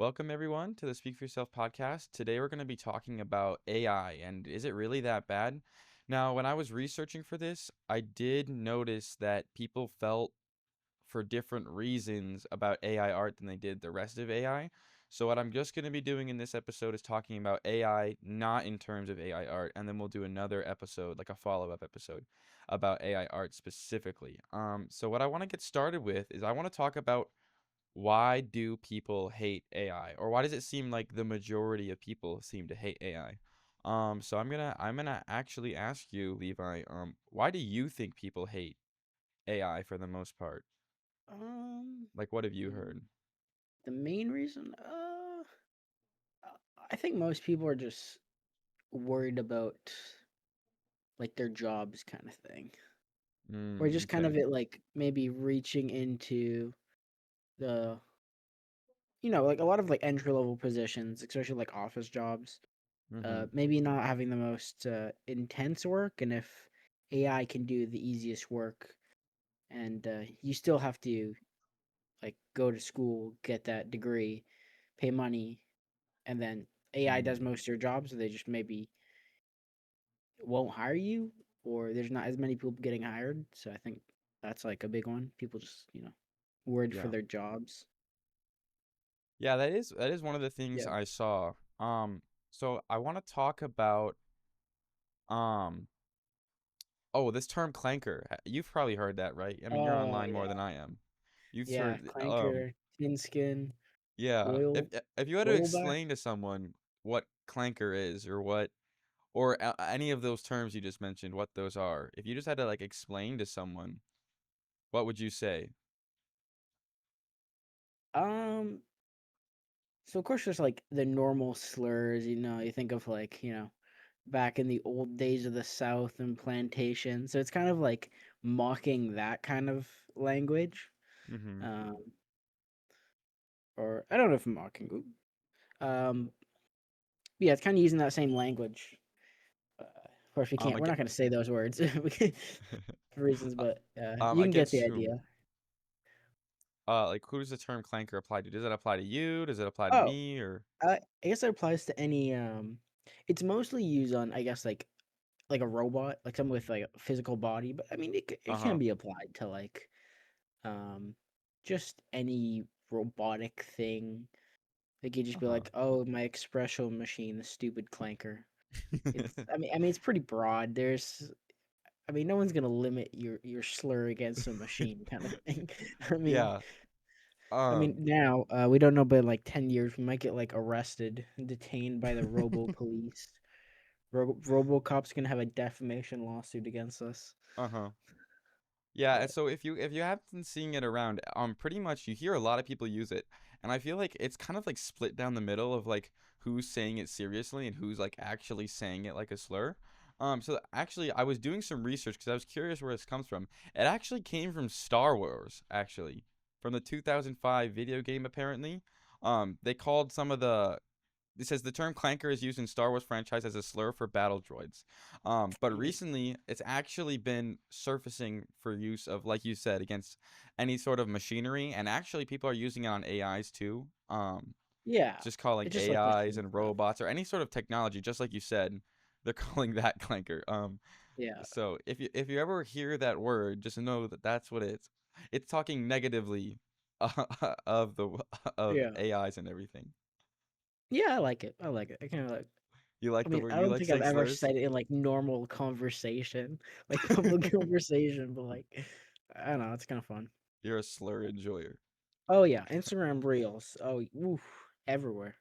Welcome, everyone, to the Speak for Yourself podcast. Today, we're going to be talking about AI and is it really that bad? Now, when I was researching for this, I did notice that people felt for different reasons about AI art than they did the rest of AI. So, what I'm just going to be doing in this episode is talking about AI, not in terms of AI art, and then we'll do another episode, like a follow-up episode, about AI art specifically. So what I want to get started with is I want to talk about why do people hate AI, or why does it seem like the majority of people seem to hate AI? So I'm gonna actually ask you, Levi, why do you think people hate AI for the most part? Um, Like, what have you mm, heard? the main reason, I think most people are just worried about like their jobs kind of thing, or just kind Okay. of it like maybe reaching into the, like a lot of like entry level positions, especially like office jobs. Mm-hmm. Maybe not having the most intense work, and if AI can do the easiest work, and you still have to like go to school, get that degree, pay money, and then AI does most of your jobs, so they just maybe won't hire you, or there's not as many people getting hired. So I think that's like a big one. People just, worried for Yeah. their jobs. Yeah, that is one of the things Yeah. I saw. So I want to talk about um oh, this term clanker. You've probably heard that, right? I mean, you're Oh online more than yeah, I am. You've yeah. heard Clanker, thin skin, Yeah, if oil, if you had to oilback. explain to someone what clanker is or what or any of those terms you just mentioned, what those are, if you just had to like explain to someone, what would you say? Um. So of course there's like the normal slurs. You think of like back in the old days of the South and plantation. So it's kind of like mocking that kind of language. Mm-hmm. Um. Or I don't know if mocking. Um. Yeah, it's kind of using that same language. Of course, we can't. We're Again, not going to say those words for reasons, but you can get against the whom? idea. Like who does the term clanker apply to? Does it apply to you? Does it apply to Oh, me? Or I guess it applies to any. It's mostly used on, I guess, like a robot, like someone with like a physical body. But I mean, it can uh-huh, be applied to like um just any robotic thing. Like you just be uh-huh. like, oh, my espresso machine, the stupid clanker. It's. I mean, it's pretty broad. No one's gonna limit your slur against a machine kind of thing. I mean, Yeah. I mean Um. now we don't know, but in like 10 years we might get like arrested, and detained by the Robo Police. RoboCop's gonna have a defamation lawsuit against us. Uh-huh. Yeah, and But so if you have been seeing it around, pretty much you hear a lot of people use it, and I feel like it's kind of like split down the middle of like who's saying it seriously and who's like actually saying it like a slur. So actually, I was doing some research because I was curious where this comes from. It actually came from Star Wars, actually, from the 2005 video game. Apparently, they called some of the it says the term clanker is used in Star Wars franchise as a slur for battle droids. But mm, recently, it's actually been surfacing for use of, like you said, against any sort of machinery, and actually people are using it on AIs too. yeah, Just calling it's just like AIs machine and stuff. robots or any sort of technology, just like you said, they're calling that clanker. Yeah, So if you ever hear that word, just know that that's what it's. It's talking negatively of the of yeah, AIs and everything. yeah. I like it. I like it. I kind of like. You I like the mean, word? I You don't like think I've saying ever slurs? said it in like normal conversation, like public conversation, but like I don't know. It's kind of fun. You're a slur enjoyer. Oh yeah, Instagram Reels. Oh, oof, everywhere.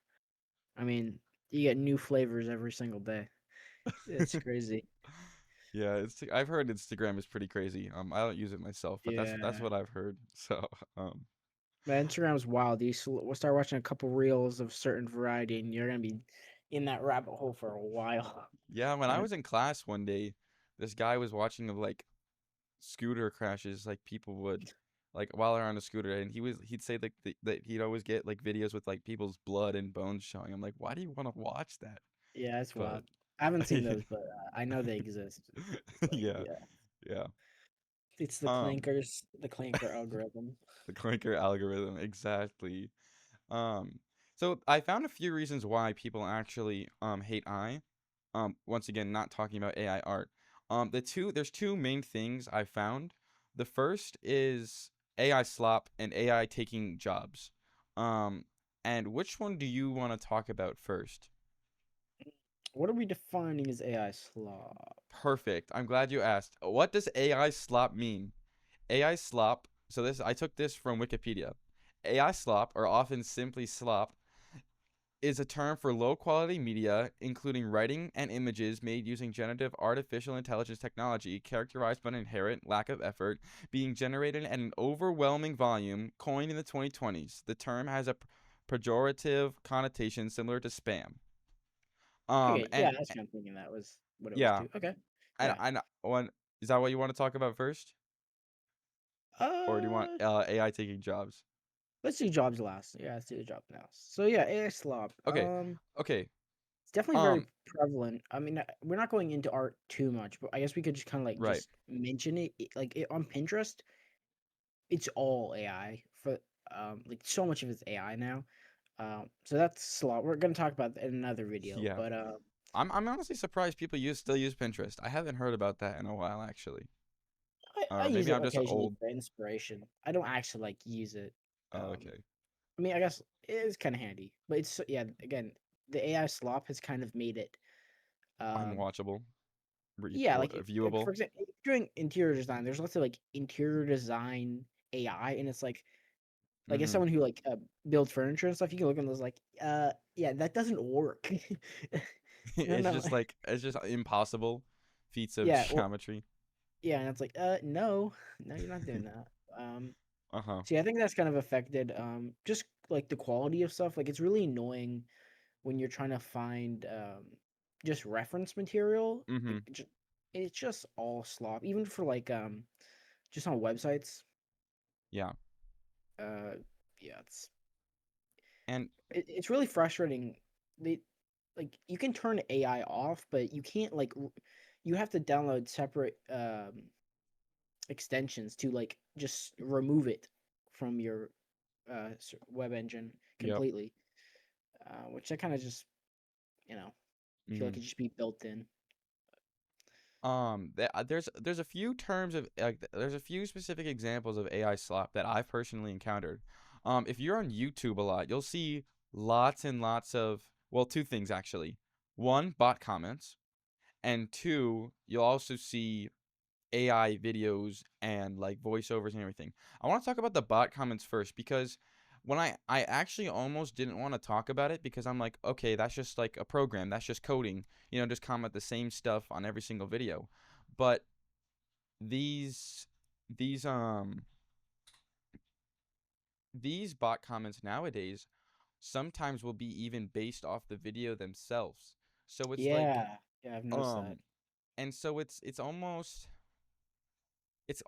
I mean, you get new flavors every single day. It's crazy. Yeah, I've heard Instagram is pretty crazy. I don't use it myself, but that's Yeah. what I've heard. So, um, Man, Instagram's wild. We'll start watching a couple reels of certain variety, and you're gonna be in that rabbit hole for a while. yeah, when I Uh, was in class one day, this guy was watching of like scooter crashes, like people would like while they're on a scooter, and he'd say like that he'd always get like videos with like people's blood and bones showing. I'm like, why do you want to watch that? yeah, it's But wild. I haven't seen those, but I know they exist. It's like, yeah, yeah, yeah. it's Um, the clanker algorithm. the clinker algorithm, exactly. Um, So I found a few reasons why people actually hate AI. Once again, not talking about AI art. There's two main things I found. The first is AI slop and AI taking jobs. Um, and which one do you want to talk about first? What are we defining as AI slop? Perfect. I'm glad you asked. What does AI slop mean? AI slop. So this I took this from Wikipedia. AI slop, or often simply slop, is a term for low quality media, including writing and images made using generative artificial intelligence technology, characterized by an inherent lack of effort, being generated at an overwhelming volume. Coined in the 2020s, the term has a pejorative connotation similar to spam. Okay, yeah, And that's what I'm thinking. That was what it was yeah, too. Okay, and yeah. I one is that what you want to talk about first, or do you want Uh, AI taking jobs? let's do jobs last. Yeah, let's do the job now. So yeah, AI slop. Okay, okay, It's definitely very um, prevalent. I mean, we're not going into art too much, but I guess we could just kind of like right, just mention it. On Pinterest, it's all AI for like so much of it's AI now. So that's slop. We're gonna talk about that in another video, yeah. but I'm honestly surprised people still use Pinterest. I haven't heard about that in a while, actually. I Or use maybe it I'm just occasionally old. for inspiration. I don't actually like use it. Oh, Um, okay. I mean, I guess it is kind of handy, but it's yeah. Again, the AI slop has kind of made it. Um, Unwatchable, yeah, like viewable. for example, doing interior design, there's lots of like interior design AI, and it's like as Mm-hmm. someone who builds furniture and stuff, you can look at those like, yeah, that doesn't work. No, It's no, just like it's just impossible feats of yeah, well, geometry. yeah, and it's like, no, no, you're not doing that. Uh-huh. See, I think that's kind of affected just like the quality of stuff. Like it's really annoying when you're trying to find just reference material. Mm-hmm. It's just all slop. Even for just on websites. Yeah. Uh yeah, And it's really frustrating. They like you can turn AI off, but you can't you have to download separate extensions to like just remove it from your web engine yep. completely. Which I kind of just you know feel Mm-hmm. like it should be built in. There's a few terms of there's a few specific examples of AI slop that I've personally encountered. If you're on YouTube a lot, you'll see lots and lots of, well, two things actually. One, bot comments, and two, you'll also see AI videos and like voiceovers and everything. I want to talk about the bot comments first because when I actually almost didn't want to talk about it because I'm like, okay, that's just like a program, that's just coding, just comment the same stuff on every single video. But these these um these bot comments nowadays sometimes will be even based off the video themselves. So it's like Yeah, yeah, I've noticed that. um and so it's almost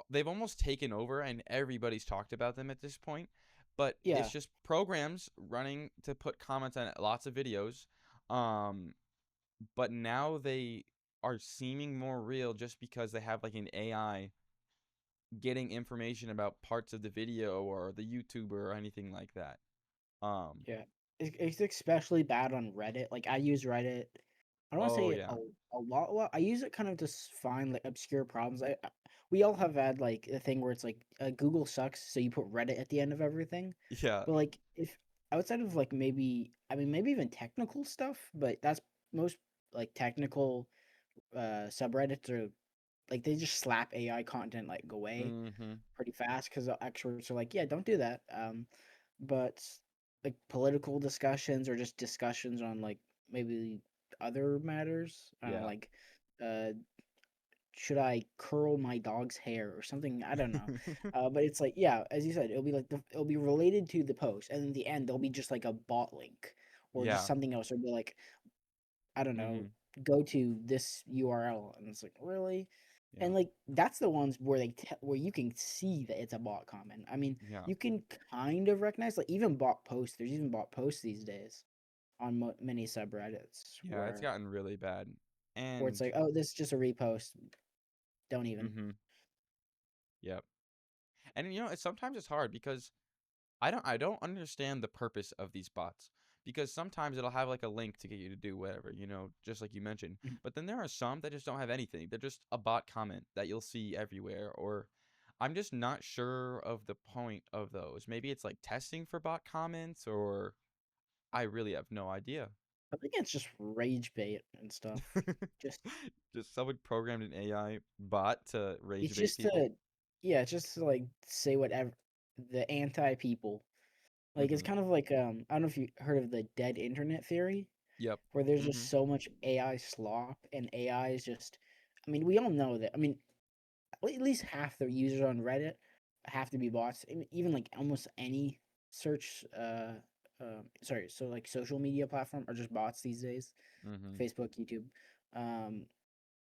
they've almost taken over and everybody's talked about them at this point, but it's Yeah, just programs running to put comments on lots of videos. um but now they are seeming more real just because they have like an AI getting information about parts of the video or the YouTuber or anything like that. um yeah. It's especially bad on Reddit. Like I use Reddit. I don't want to say oh it yeah. a lot. A lot. I use it kind of to find like obscure problems. We all have had like a thing where it's like Google sucks, so you put Reddit at the end of everything. Yeah. But like if outside of like maybe I mean maybe even technical stuff, but that's most like technical subreddits are like they just slap AI content like away Mm-hmm. pretty fast because the experts are like, yeah, don't do that. But like political discussions or just discussions on like maybe other matters, I don't know, Yeah. like uh, should I curl my dog's hair or something? I don't know. But it's like, yeah, as you said, it'll be like it'll be related to the post, and in the end, there'll be just like a bot link or just Yeah. something else. It'll be like, I don't know, Mm-hmm. go to this URL, and it's like, really? Yeah. And like that's the ones where where you can see that it's a bot comment. I mean, Yeah. you can kind of recognize like even bot posts. There's even bot posts these days on many subreddits Yeah, it's gotten really bad. where it's And like, oh, this is just a repost. Don't even. mm-hmm. Yep. And it's sometimes it's hard because I don't understand the purpose of these bots because sometimes it'll have like a link to get you to do whatever, just like you mentioned. Mhm. But then there are some that just don't have anything. They're just a bot comment that you'll see everywhere, or I'm just not sure of the point of those. Maybe it's like testing for bot comments, or I really have no idea. I think it's just rage bait and stuff. Just Just someone programmed an AI bot to rage it's bait just people. to yeah, it's just to like say whatever the anti people. Like it's Mm-hmm. kind of like I don't know if you heard of the dead internet theory, Yep. where there's Mm-hmm. just so much AI slop and AI is just I mean, we all know that. I mean, at least half the users on Reddit have to be bots. Even like almost any search sorry, so like social media platform are just bots these days. Mm-hmm. Facebook, YouTube. Um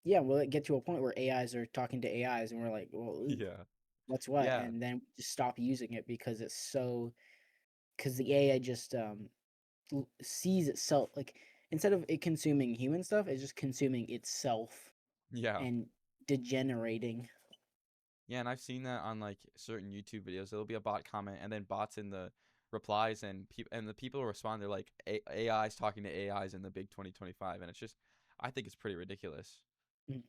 yeah, will it get to a point where AIs are talking to AIs and we're like, well, ooh, Yeah. what's what? Yeah. And then we just stop using it because it's so because the AI just sees itself like instead of it consuming human stuff, it's just consuming itself Yeah. and degenerating. Yeah, and I've seen that on like certain YouTube videos. There'll be a bot comment and then bots in the replies, and the people respond, they're like AIs talking to AIs in the big 2025, and it's just I think it's pretty ridiculous. Mm.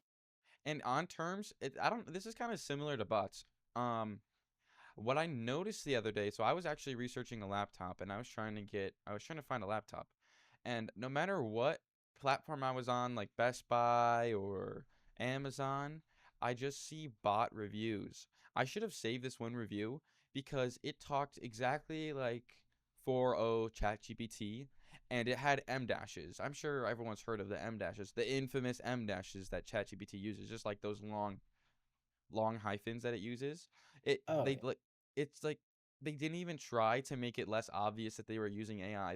And on terms, I don't this is kind of similar to bots. Um what I noticed the other day, so I was actually researching a laptop, and I was trying to find a laptop. And no matter what platform I was on, like Best Buy or Amazon, I just see bot reviews. I should have saved this one review because it talked exactly like 4.0 ChatGPT, and it had M dashes. I'm sure everyone's heard of the M dashes, the infamous M dashes that ChatGPT uses, just like those long hyphens that it uses. It Oh they like it's like they didn't even try to make it less obvious that they were using AI.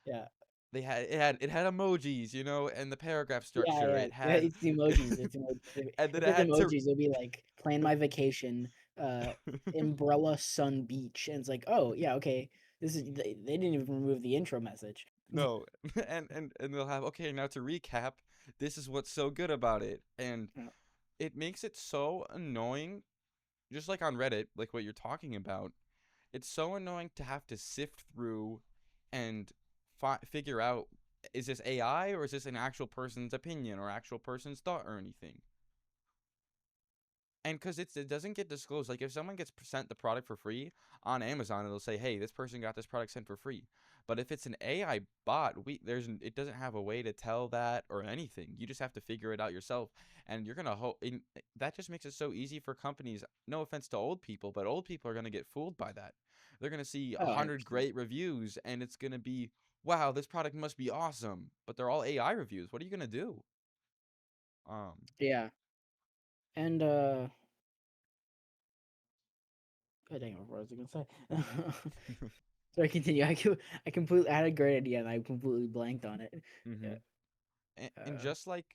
yeah, It had emojis, and the paragraph yeah, structure. yeah, It yeah. had It's the emojis. It's emojis. and then If it it's had to emojis, it'll be like plan my vacation, umbrella sun beach, and it's like, oh yeah, okay. This is they didn't even remove the intro message. no, and they'll have, okay, now to recap, this is what's so good about it. And Yeah. it makes it so annoying, just like on Reddit, like what you're talking about. It's so annoying to have to sift through and figure out, is this AI or is this an actual person's opinion or actual person's thought or anything? And because it doesn't get disclosed, like if someone gets sent the product for free on Amazon, it'll say, "Hey, this person got this product sent for free." But if it's an AI bot, it doesn't have a way to tell that or anything. You just have to figure it out yourself, and you're gonna hope. That just makes it so easy for companies. No offense to old people, but old people are gonna get fooled by that. They're gonna see a Oh, hundred 100%. great reviews, and it's gonna be, "Wow, this product must be awesome." But they're all AI reviews. What are you gonna do? Um. Yeah, and God dang it, what was I gonna say? Sorry, continue. I completely I had a great idea and I completely blanked on it. Mm-hmm. Yeah. And Uh, just like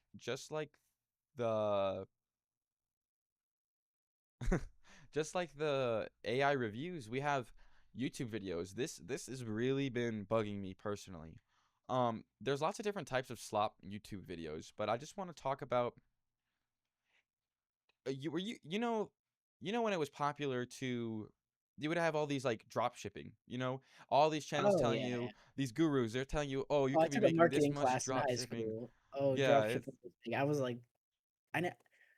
the just like the AI reviews, we have YouTube videos. This has really been bugging me personally. There's lots of different types of slop YouTube videos, but I just want to talk about you were you know when it was popular to you would have all these like drop shipping, all these channels oh telling yeah, you, yeah. these gurus, they're telling you, oh, you Oh, I could be took a making this marketing much class in drop high shipping. school. Oh, Yeah, it's dropshipping was big. I was like, I know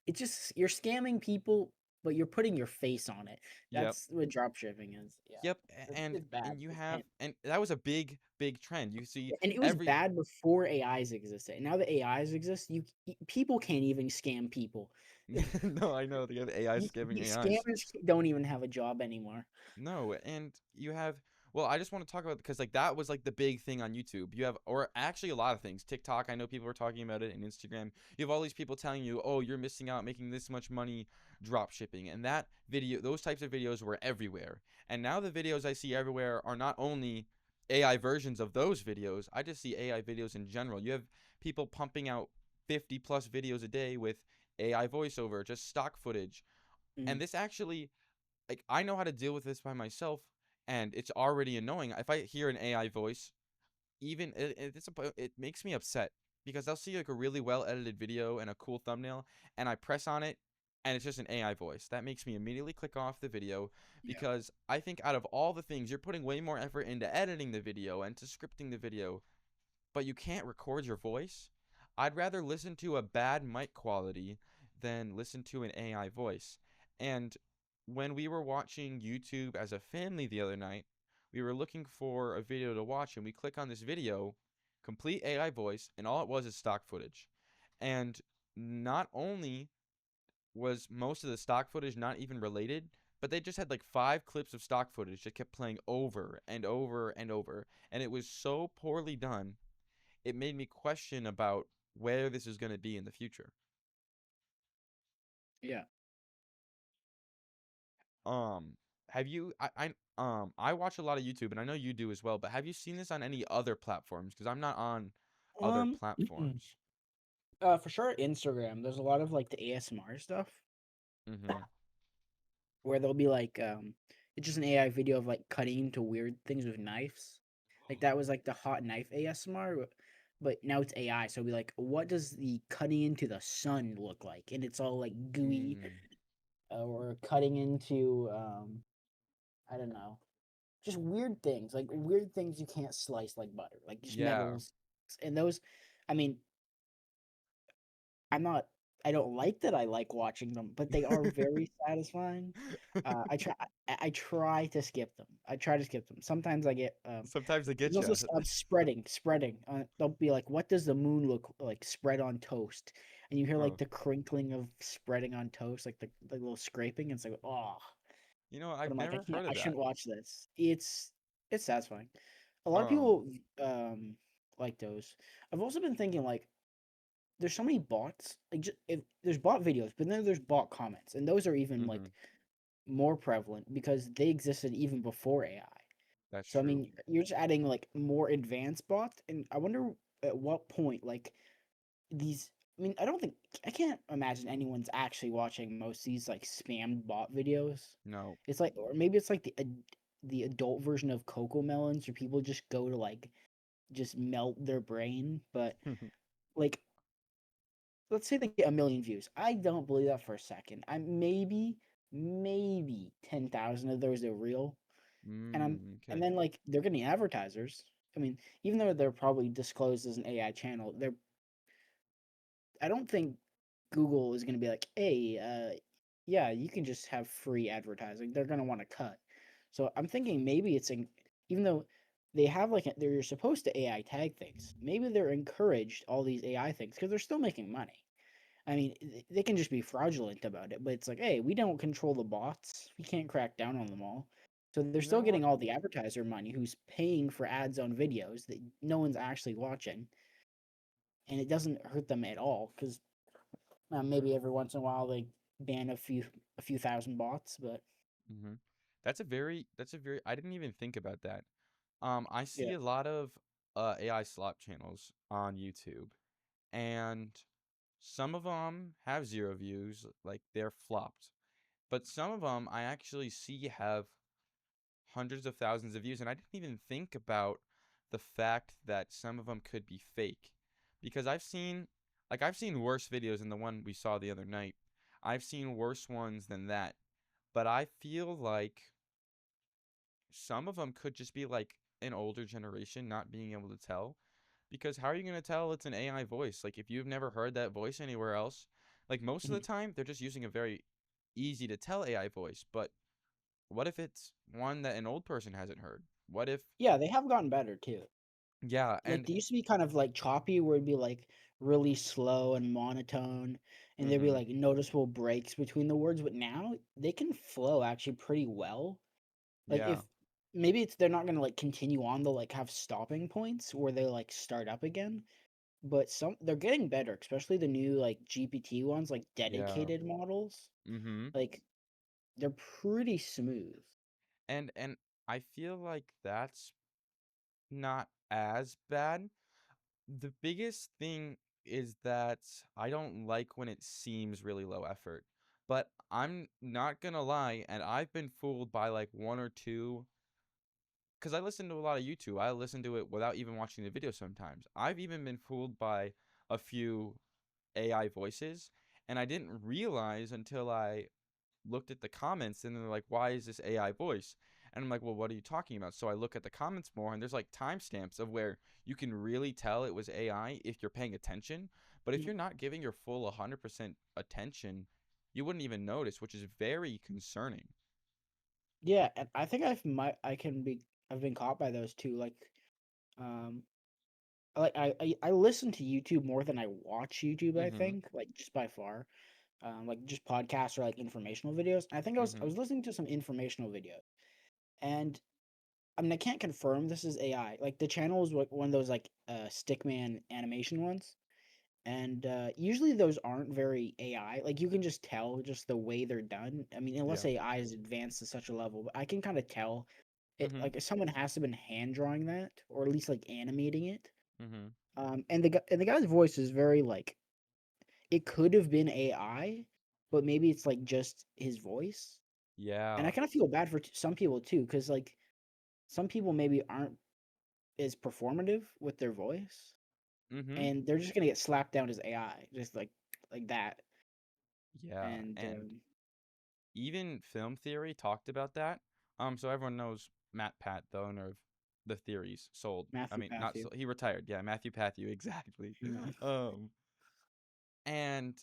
it's just you're scamming people, but you're putting your face on it. yep. That's what dropshipping is. Yeah, Yep, it's bad. and you have and that was a big trend. You see And it was every bad before AIs existed. And now that AIs exist, people can't even scam people. no, I know they have AI scamming AIs. Scammers don't even have a job anymore. No, and you have well, I just want to talk about because like that was like the big thing on YouTube. You have or actually a lot of things. TikTok, I know people were talking about it, and Instagram. You have all these people telling you, "Oh, you're missing out making this much money drop shipping." And those types of videos were everywhere. And now the videos I see everywhere are not only AI versions of those videos. I just see AI videos in general. You have people pumping out 50 plus videos a day with AI voiceover, just stock footage. Mm, And this actually like I know how to deal with this by myself, and it's already annoying. If I hear an AI voice, even it makes me upset because I'll see like a really well edited video and a cool thumbnail, and I press on it. and it's just an AI voice. That makes me immediately click off the video Yeah. because I think out of all the things, you're putting way more effort into editing the video and to scripting the video, but you can't record your voice. I'd rather listen to a bad mic quality than listen to an AI voice. And when we were watching YouTube as a family the other night, we were looking for a video to watch and we click on this video, complete AI voice, and all it was is stock footage. And not only was most of the stock footage not even related, but they just had like 5 clips of stock footage that kept playing over and over and over. And it was so poorly done, it made me question about where this is going to be in the future. Yeah. Um, have you? I watch a lot of YouTube, and I know you do as well. But have you seen this on any other platforms? Because I'm not on other Um, platforms. for sure, Instagram. There's a lot of like the ASMR stuff Mm-hmm. where there'll be like it's just an AI video of like cutting into weird things with knives. Like that was like the hot knife ASMR, but now it's AI. So it'll be like, what does the cutting into the sun look like? And it's all like gooey, Mm, or cutting into I don't know, just weird things, like weird things you can't slice like butter, like just yeah. metals. And those, I mean, I'm not I don't like that I like watching them, but they are very satisfying. I try to skip them. I try to skip them. Sometimes I get Sometimes they there's get also you. spreading. They'll be like, "What does the moon look like spread on toast?" And you hear like Oh, the crinkling of spreading on toast, like the little scraping. And it's like, oh, but I've I'm like, never heard I of that. shouldn't watch this. It's satisfying. A lot of Um. people like those. I've also been thinking like there's so many bots. Like if there's bot videos, but then there's bot comments, and those are even Mm-hmm. like more prevalent because they existed even before AI. That's So I true. mean, you're just adding like more advanced bots, and I wonder at what point like these. I mean, I can't imagine anyone's actually watching most of these like spammed bot videos. No. It's like, or maybe it's like the adult version of Cocoa Melons, where people just go to like just melt their brain. But like, let's say they get a million views. I don't believe that for a second. I maybe 10,000 of those are real, and Okay. then like they're getting advertisers. I mean, even though they're probably disclosed as an AI channel, I don't think Google is going to be like, hey, yeah, you can just have free advertising. They're going to want to cut. So I'm thinking maybe even though they have like they're supposed to AI tag things, maybe they're encouraged all these AI things because they're still making money. I mean, they can just be fraudulent about it, but it's like, hey, we don't control the bots. We can't crack down on them all. So they're You still know what? getting all the advertiser money who's paying for ads on videos that no one's actually watching. And it doesn't hurt them at all because maybe every once in a while they ban a few thousand bots, but Mm-hmm. That's a very, I didn't even think about that. I see yeah. a lot of AI slop channels on YouTube, and some of them have 0 views, like they're flopped. But some of them I actually see have hundreds of thousands of views, and I didn't even think about the fact that some of them could be fake. Because I've seen worse videos than the one we saw the other night. I've seen worse ones than that. But I feel like some of them could just be like an older generation not being able to tell. Because how are you going to tell it's an AI voice? Like, if you've never heard that voice anywhere else, like, most of the Mhm. time, they're just using a very easy to tell AI voice. But what if it's one that an old person hasn't heard? What if, Yeah, they have gotten better too. yeah, Like and, they used to be kind of like choppy, where it'd be like really slow and monotone, and there'd be mm-hmm, like noticeable breaks between the words. But now they can flow actually pretty well. Like yeah, if maybe it's they're not gonna like continue on, they'll like have stopping points where they like start up again. But some they're getting better, especially the new like GPT ones, like yeah, dedicated models. mm-hmm. Like they're pretty smooth. And I feel like that's not as bad. The biggest thing is that I don't like when it seems really low effort. But I'm not gonna lie, and I've been fooled by like one or two, because I listen to a lot of YouTube. I listen to it without even watching the video sometimes. I've even been fooled by a few AI voices, And I didn't realize until I looked at the comments and they're like, why is this AI voice? And I'm like, well, what are you talking about? So I look at the comments more and there's like timestamps of where you can really tell it was AI if you're paying attention. But if Mhm. you're not giving your full 100% attention, you wouldn't even notice, which is very concerning. Yeah, and I think I've been caught by those too. Um, I listen to YouTube more than I watch YouTube. I Mm-hmm. think like just by far. Like just podcasts or like informational videos. I think I Mm-hmm. was listening to some informational videos, and I mean I can't confirm this is AI. Like the channel is one of those like stickman animation ones, and usually those aren't very AI. Like you can just tell just the way they're done. I mean, unless Yeah. AI is advanced to such a level, but I can kind of tell it. Mm-hmm. Like someone has to been hand drawing that, or at least like animating it. Mm-hmm. And the guy's voice is very like it could have been AI, but maybe it's like just his voice. And I Yeah. kind of feel bad for some people too, because like some people maybe aren't as performative with their voice, Mm-hmm. and they're just gonna get slapped down as AI, just like that. Yeah. And And even film theory talked about that. So everyone knows Matt Pat, the owner of the theories, sold. I Matthew mean, not Pathy. sold. He retired. Yeah, Matthew Patthew, exactly. Yeah. Um, and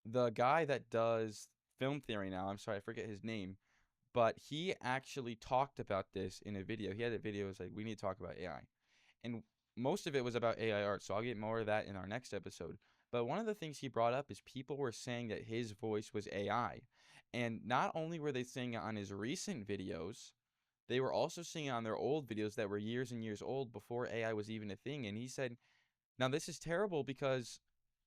the guy that does film theory now, I'm sorry, I forget his name, but he actually talked about this in a video. He had a video. It was like, we need to talk about AI, and most of it was about AI art. So I'll get more of that in our next episode. But one of the things he brought up is people were saying that his voice was AI. And not only were they saying it on his recent videos, they were also saying it on their old videos that were years and years old before AI was even a thing. And he said, now this is terrible because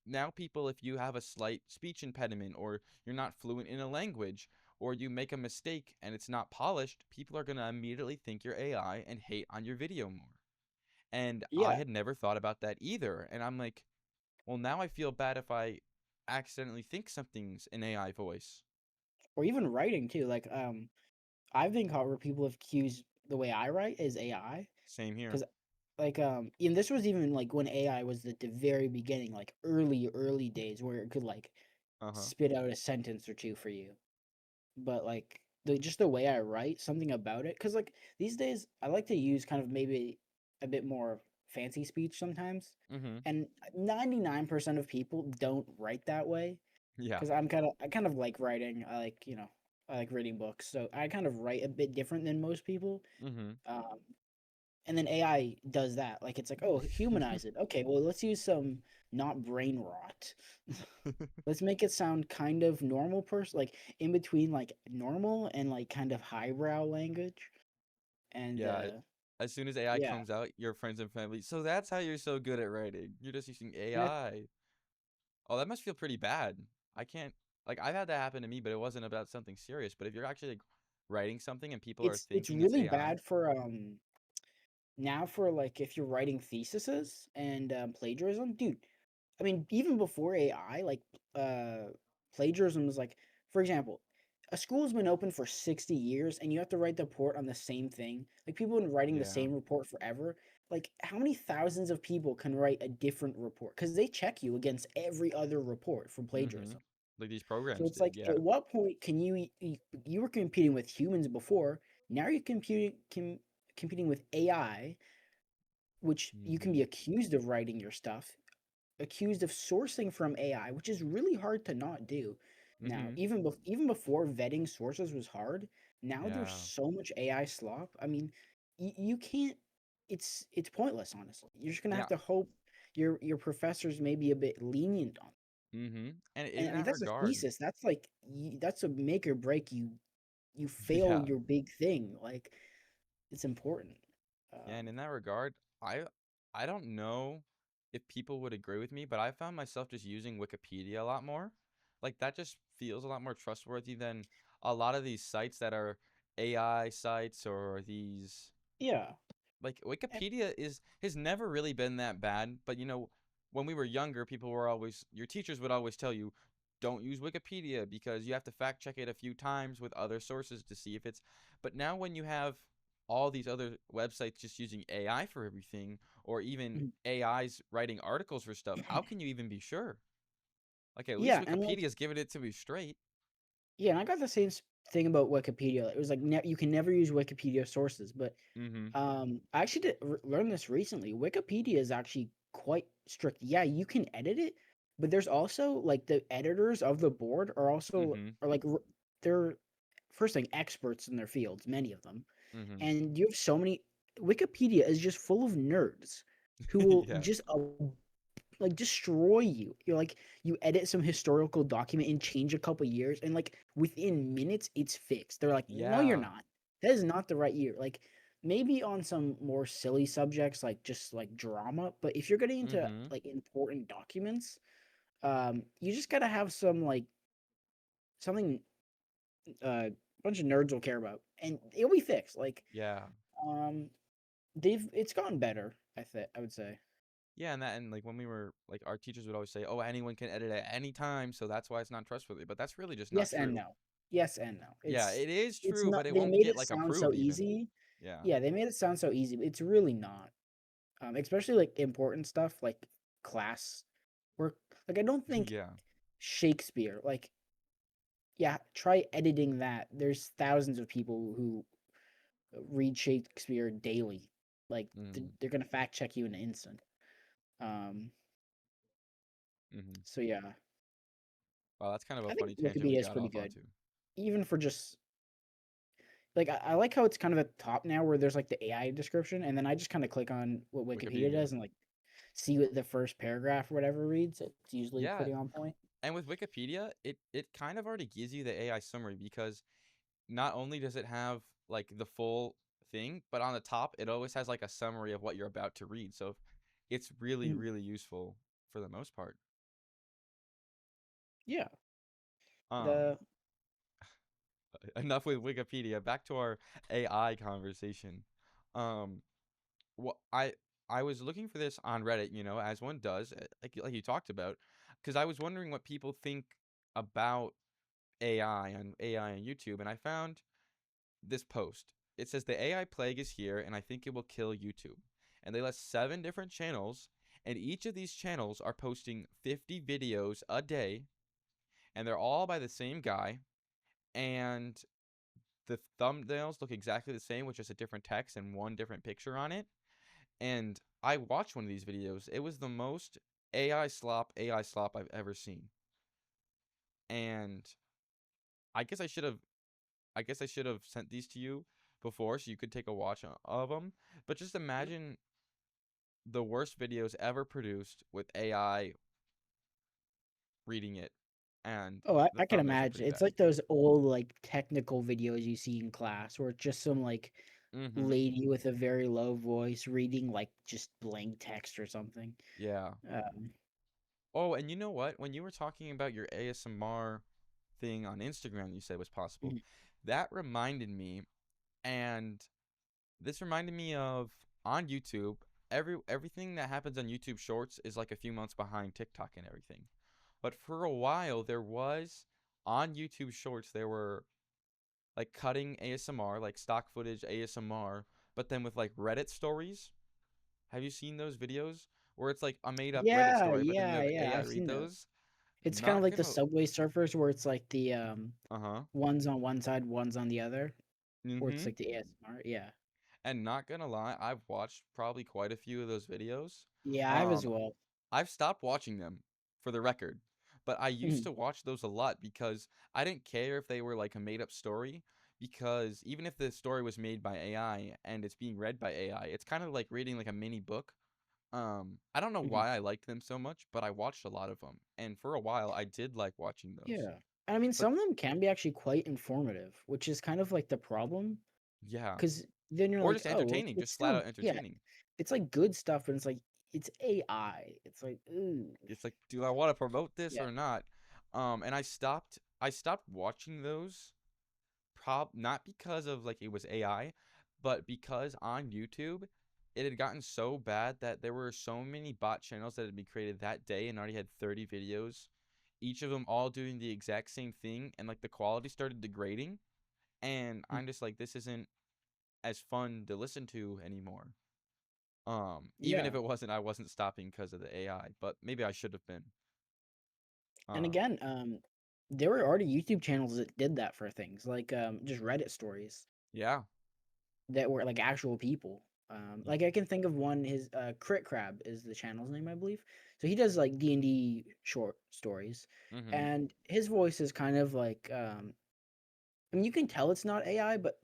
now people, if you have a slight speech impediment or you're not fluent in a language or you make a mistake and it's not polished, people are going to immediately think you're AI and hate on your video more. And I Yeah, had never thought about that either. And I'm like, well, now I feel bad if I accidentally think something's an AI voice. or even writing too. I've been caught where people have accused the way I write is AI, Same here. because and this was even like when AI was at the very beginning, like early days, where it could like Uh huh. spit out a sentence or two for you. But like the way I write, something about it, because like these days I like to use kind of maybe a bit more fancy speech sometimes, Mm hmm. and 99% of people don't write that way. Yeah. Because I kind of like writing. I like reading books, so I kind of write a bit different than most people. Mm Um, and then AI does that. Like it's like, oh, hmm. humanize it. Okay, well, let's use some not brain rot. Let's make it sound kind of normal person, like in between like normal and like kind of highbrow language. And Yeah. As soon as AI yeah, comes out, your friends and family. So that's how you're so good at writing. You're just using and AI. Oh, that must feel pretty bad. I can't, like, I've had that happen to me, but it wasn't about something serious. But if you're actually like, writing something and people are it's thinking it's really AI, bad for now for like if you're writing theses and plagiarism, dude. I mean, even before AI, uh, plagiarism is like, for example, a school's been open for 60 years and you have to write the report on the same thing. Like, people have been writing the yeah. same report forever. Like, how many thousands of people can write a different report? Because they check you against every other report for Mm-hmm. plagiarism. Like these So programs it's did, like, yeah. at what point can you were competing with humans before? Now you're competing with AI, which you can Mm-hmm. be accused of writing your stuff, accused of sourcing from AI, which is really hard to not do. Now, Mm-hmm. even before vetting sources was hard, now there's Yeah. so much AI slop. I mean, you can't. It's pointless, honestly. You're just gonna have Yeah. to hope your professors may be a bit lenient on. Mm-hmm. And And in I mean, that that's a regard, thesis. That's like that's a make or break. You fail yeah. your big thing. Like it's important. Yeah, and Um, in that regard, I I don't know if people would agree with me, but I found myself just using Wikipedia a lot more. Like that just feels a lot more trustworthy than a lot of these sites that are AI sites or these yeah. like And, Wikipedia is has never really been that bad, but when we were younger, people were always your teachers would always tell you don't use Wikipedia because you have to fact check it a few times with other sources to see if it's but now when you have all these other websites just using AI for everything or even AIs writing articles for stuff, how can you even be sure? Like at least Yeah, and like Wikipedia's giving it to me straight. yeah, and I got the same thing about Wikipedia. It was like you can never use Wikipedia sources, but Mm-hmm. I actually did learn this recently. Wikipedia is actually quite strict. Yeah, you can edit it, but there's also like the editors of the board are also Mm-hmm. are like they're first thing experts in their fields, many of them, Mm-hmm. and you have so many. Wikipedia is just full of nerds who will Yeah. just like destroy you. You're like you edit some historical document and change a couple years, and like within minutes it's fixed. They're like, no, you're Yeah. not. That is not the right year. Like maybe on some more silly subjects like just like drama, but if you're getting into Mm-hmm. like important documents, you just gotta have some like something a bunch of nerds will care about, and it'll be fixed. Like Yeah. um, they've it's gotten better. I would say Yeah, and like when we were like our teachers would always say, "Oh, anyone can edit at any time, so that's why it's not trustworthy." But that's really just not yes and true. no, yes and no. Yeah, it is It's true, not. but it They won't made get it like sound so approved even. easy. Yeah. Yeah, they made it sound so easy. It's really not. Especially like important stuff like class work. Like I don't think Yeah. Shakespeare. Like yeah, try editing that. There's thousands of people who read Shakespeare daily. Like Mm-hmm. they're gonna fact check you in an instant. Um, Mm-hmm. so yeah, Wow, that's kind of a I think funny tangent we Wikipedia is got pretty off good, onto. even for just like I like how it's kind of at the top now, where there's like the AI description, and then I just kind of click on what Wikipedia Wikipedia. does and like see what the first paragraph or whatever reads. It's usually Yeah, pretty on point. and with Wikipedia, it kind of already gives you the AI summary because not only does it have like the full thing, but on the top it always has like a summary of what you're about to read. So it's really, Mm, really useful for the most part. yeah, Um, the enough with Wikipedia. Back to our AI conversation. Um, what I was looking for this on Reddit, as one does, like you talked about, because I was wondering what people think about AI on YouTube, and I found this post. It says the AI plague is here, and I think it will kill YouTube. And they list 7 different channels, and each of these channels are posting 50 videos a day, and they're all by the same guy, and the thumbnails look exactly the same with just a different text and one different picture on it. And I watched one of these videos. It was the most AI slop I've ever seen. And I guess I should have sent these to you before so you could take a watch of them. But just imagine the worst videos ever produced with AI reading it, and oh, the I can thumbnails are pretty imagine. It's bad. like those old like technical videos you see in class, where it's just some like Mm-hmm. lady with a very low voice reading like just blank text or something. Yeah. Um, Oh, and you know what? When you were talking about your ASMR thing on Instagram, you said was possible. mhm. That reminded me, and this reminded me of on YouTube. Everything that happens on YouTube Shorts is like a few months behind TikTok and everything. But for a while, there was on YouTube Shorts, there were like cutting ASMR, like stock footage ASMR, but then with like Reddit stories. Have you seen those videos where it's like a made up Reddit Yeah, story, but then you yeah, have yeah. AI I've read seen those. those? It's kind of Not like the gonna. Subway Surfers, where it's like the Uh huh. one's on one side, one's on the other, Mm or hmm. it's like the ASMR. Yeah, And not gonna lie, I've watched probably quite a few of those videos. yeah, I have as Um, well. I've stopped watching them for the record, but I used Mhm, to watch those a lot because I didn't care if they were like a made up story. Because even if the story was made by AI and it's being read by AI, it's kind of like reading like a mini book. I don't know mhm. why I liked them so much, but I watched a lot of them, and for a while I did like watching those. Yeah, and I mean But some of them can be actually quite informative, which is kind of like the problem, yeah, because then you're or like, just oh, well, entertaining, it's just flat still out yeah, entertaining. it's like good stuff, but it's like it's AI. It's like, ooh, It's like, do I want to promote this yeah. or not? And I stopped watching those not because of like it was AI, but because on YouTube it had gotten so bad that there were so many bot channels that had been created that day and already had 30 videos, each of them all doing the exact same thing, and like the quality started degrading. And Mm, I'm just like, this isn't as fun to listen to anymore. Even yeah. if it wasn't, I wasn't stopping because of the AI, but maybe I should have been. And Uh, again, there were already YouTube channels that did that for things like just Reddit stories yeah. that were like actual people. y- Like I can think of one. His Crit Crab is the channel's name, I believe. So he does like D&D short stories, Mhm. and his voice is kind of like I mean, you can tell it's not AI, but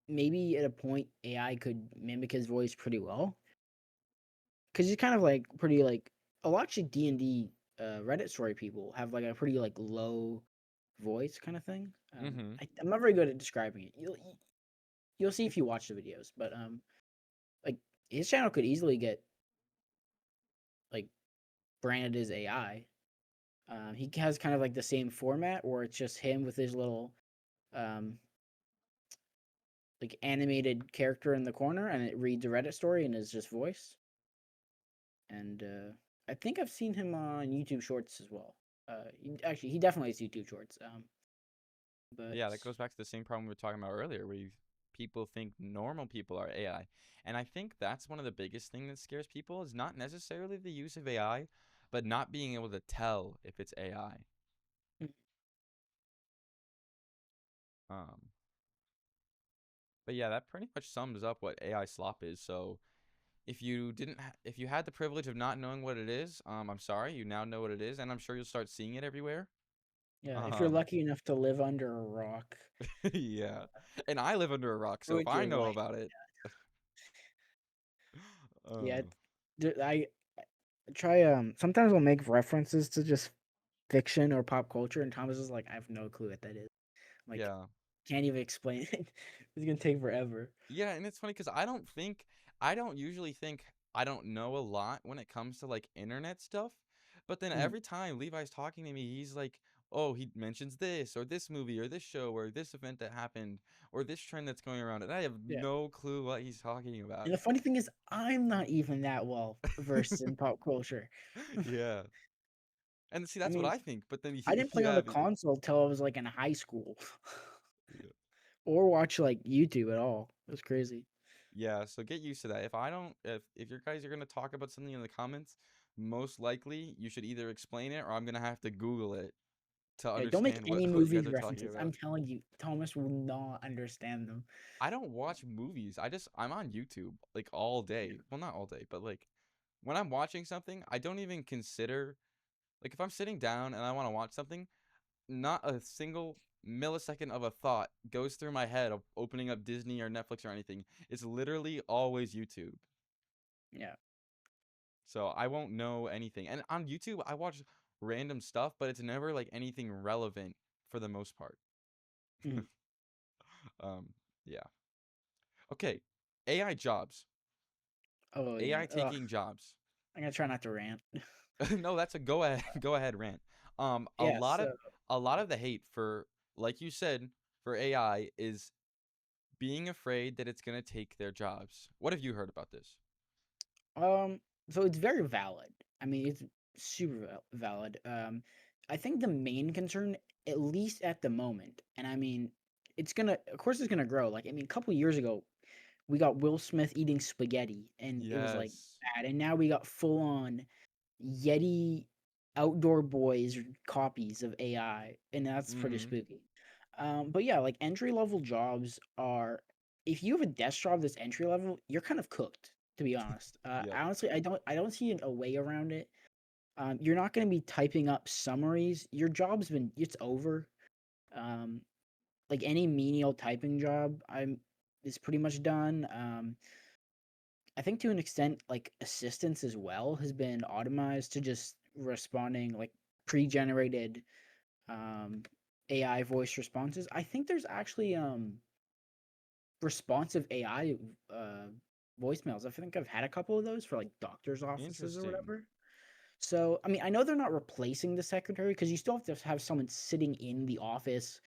maybe at a point AI could mimic his voice pretty well because he's kind of like pretty like a lot of D&D Reddit story people have like a pretty like low voice kind of thing. Mhm. I'm not very good at describing it. You'll see if you watch the videos, but like his channel could easily get like branded as AI. He has kind of like the same format where it's just him with his little um like animated character in the corner, and it reads a Reddit story in his just voice. And I think I've seen him on YouTube Shorts as well. He definitely has YouTube Shorts. But Yeah, that goes back to the same problem we were talking about earlier, where people think normal people are AI. And I think that's one of the biggest thing that scares people is not necessarily the use of AI, but not being able to tell if it's AI. mm, Um, but yeah, that pretty much sums up what AI slop is. So if you had the privilege of not knowing what it is, I'm sorry, you now know what it is, and I'm sure you'll start seeing it everywhere. yeah, if you're Um, lucky enough to live under a rock, yeah, and I live under a rock, so if ruined I your know life. about it, Yeah, uh, I try. Sometimes I'll make references to just fiction or pop culture, and Thomas is like, I have no clue what that is. Like, yeah. can't even explain it. It's gonna take forever. Yeah, and it's funny because I don't usually think I don't know a lot when it comes to like internet stuff. But then Mm, every time Levi's talking to me, he's like, oh, he mentions this or this movie or this show or this event that happened or this trend that's going around. And I have yeah. no clue what he's talking about. And the funny thing is, I'm not even that well versed in pop culture. Yeah. And see, I that's what mean, I think. But then I didn't play you on a have, console till I was like in high school, yeah. or watch like YouTube at all. It was crazy. Yeah, so get used to that. If I don't, if your guys are gonna talk about something in the comments, most likely you should either explain it or I'm gonna have to Google it to Yeah, don't make understand what any what you movies guys are talking references. I'm about. telling you, Thomas will not understand them. I don't watch movies. I'm on YouTube like all day. Yeah, Well, not all day, but like when I'm watching something, I don't even consider like if I'm sitting down and I want to watch something, not a single millisecond of a thought goes through my head of opening up Disney or Netflix or anything. It's literally always YouTube. yeah. So I won't know anything. And on YouTube, I watch random stuff, but it's never like anything relevant for the most part. Mhm. Um, yeah. Okay. AI jobs. Oh yeah. AI Ugh. taking jobs. I'm gonna try not to rant. No, that's a go ahead go ahead rant. Um, a Yeah. lot So of a lot of the hate for like you said for AI is being afraid that it's gonna take their jobs. What have you heard about this? Um, so it's very valid. I mean, it's super valid. I think the main concern, at least at the moment, and I mean, of course, it's gonna grow. Like, I mean, a couple years ago, we got Will Smith eating spaghetti, and it was like Yes. bad. And now we got full on Yeti outdoor boys copies of AI, and that's pretty Mm-hmm. spooky. But yeah, like entry level jobs are, if you have a desk job that's entry level, you're kind of cooked, to be honest. Yep. Honestly, I don't see a way around it. You're not going to be typing up summaries. Your job's been it's over. Um, like any menial typing job, I'm is pretty much done. I think to an extent, like assistance as well has been automized to just responding like pre-generated um, AI voice responses. I think there's actually responsive AI uh, voicemails. I think I've had a couple of those for like doctors' offices or Interesting. whatever. So, I mean, I know they're not replacing the secretary because you still have to have someone sitting in the office,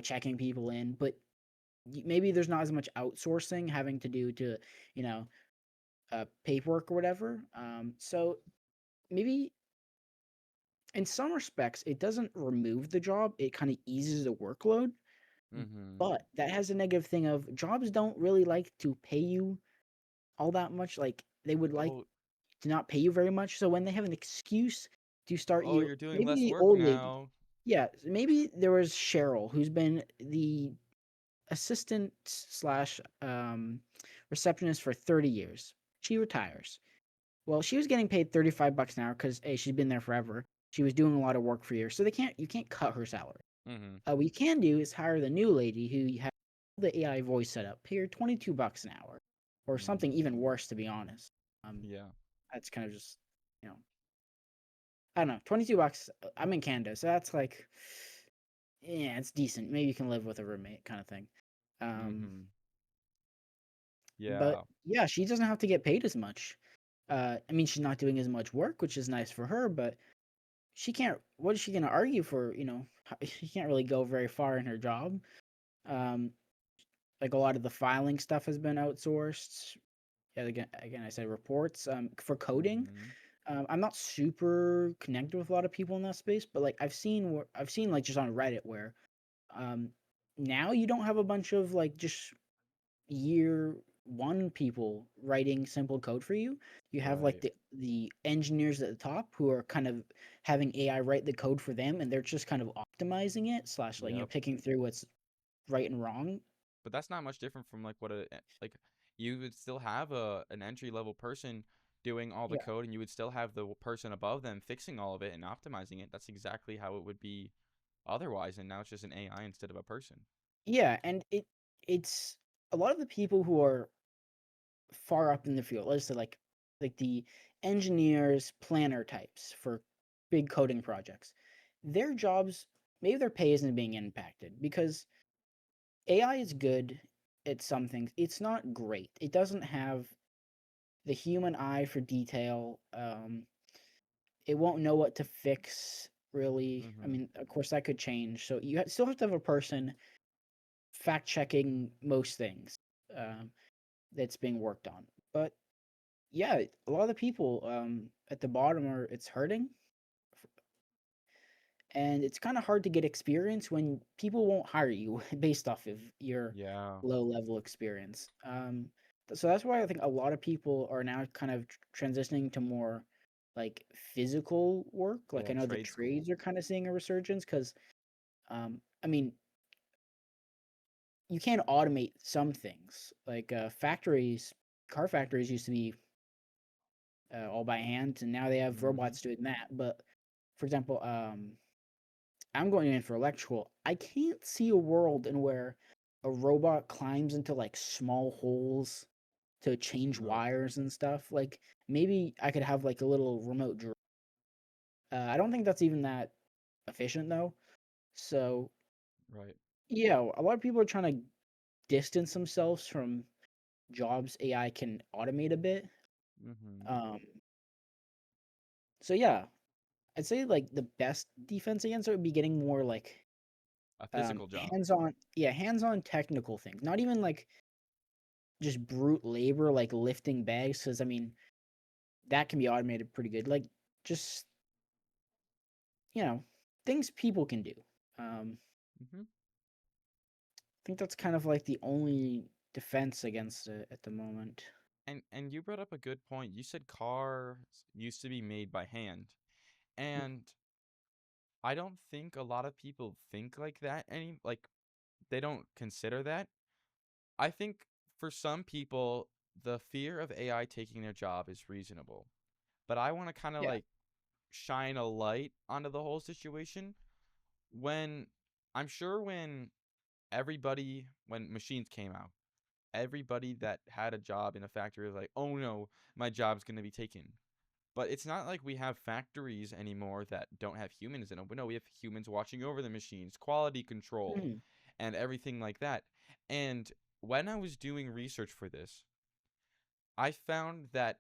checking people in, but maybe there's not as much outsourcing having to do to, you know, paperwork or whatever. So maybe in some respects, it doesn't remove the job, it kind of eases the workload. Mm-hmm. But that has a negative thing of jobs don't really like to pay you all that much. Like they would like Oh, to not pay you very much. So when they have an excuse to start Oh, you. you're doing Maybe less the work old lady. now. Yeah, maybe there was Cheryl, who's been the assistant slash receptionist for 30 years. She retires. Well, she was getting paid 35 bucks an hour because hey, she's been there forever. She was doing a lot of work for years, so you can't cut her salary. Mm-hmm. What you can do is hire the new lady who has the AI voice set up. Pay her 22 bucks an hour, or something Mm. even worse, to be honest. Um, Yeah. that's kind of just you know I don't know, 22 bucks. I'm in Canada, so that's like yeah, it's decent. Maybe you can live with a roommate kind of thing. Um, Mm-hmm. but Yeah. yeah, she doesn't have to get paid as much. I mean, she's not doing as much work, which is nice for her, but she can't. What is she going to argue for? She can't really go very far in her job. Um, like a lot of the filing stuff has been outsourced. Yeah, again, I said reports. For coding, Mm-hmm. I'm not super connected with a lot of people in that space, but like I've seen like just on Reddit where um now you don't have a bunch of like just year one people writing simple code for you. You have like Right. the engineers at the top who are kind of having AI write the code for them, and they're just kind of optimizing it slash like Yep. picking through what's right and wrong. But that's not much different from like like you would still have an entry level person doing all the Yeah, code, and you would still have the person above them fixing all of it and optimizing it. That's exactly how it would be otherwise, and now it's just an AI instead of a person. yeah, and it's a lot of the people who are far up in the field. Let's say like the engineers, planner types for big coding projects. Their jobs, maybe their pay isn't being impacted because AI is good at some things. It's not great. It doesn't have the human eye for detail. It won't know what to fix really. I Mm-hmm. mean, of course that could change. So still have to have a person fact checking most things um, that's being worked on. But yeah, a lot of the people at the bottom are it's hurting, and it's kind of hard to get experience when people won't hire you based off of your Yeah. low level experience. So that's why I think a lot of people are now kind of transitioning to more like physical work. Like I Yeah. know the Trade school. trades are kind of seeing a resurgence because, I mean, you can automate some things like factories. Car factories used to be all by hand, and now they have Mm-hmm. robots doing that. But for example, I'm going in for electrical. I can't see a world in where a robot climbs into like small holes to change Nope. wires and stuff. Like maybe I could have like a little remote drill. I don't think that's even that efficient though. So Right. yeah, a lot of people are trying to distance themselves from jobs AI can automate a bit. Mm-hmm. Um, so yeah, I'd say like the best defense against it would be getting more like A physical job. hands-on, yeah, hands-on technical things. Not even like just brute labor like lifting bags, because I mean that can be automated pretty good. Like just you know things people can do. Mm-hmm. I think that's kind of like the only defense against it at the moment. And you brought up a good point. You said cars used to be made by hand. And I don't think a lot of people think like that like they don't consider that. I think for some people the fear of AI taking their job is reasonable. But I want to kind of Yeah, like shine a light onto the whole situation when I'm sure when machines came out, everybody that had a job in a factory was like, "Oh no, my job's going to be taken." But it's not like we have factories anymore that don't have humans in them. But no, we have humans watching over the machines, quality control, mhm, and everything like that. And when I was doing research for this, I found that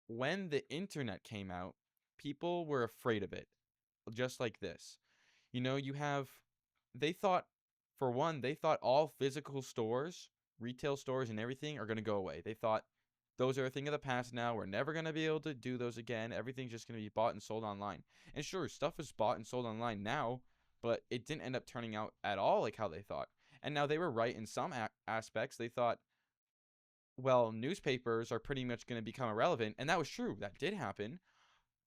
when the internet came out, people were afraid of it, just like this. You have, they thought, for one, they thought all physical stores, retail stores, and everything are going to go away. They thought those are a thing of the past now. We're never going to be able to do those again. Everything's just going to be bought and sold online. And sure, stuff is bought and sold online now, but it didn't end up turning out at all like how they thought. And now they were right in some aspects. They thought, well, newspapers are pretty much going to become irrelevant. And that was true. That did happen.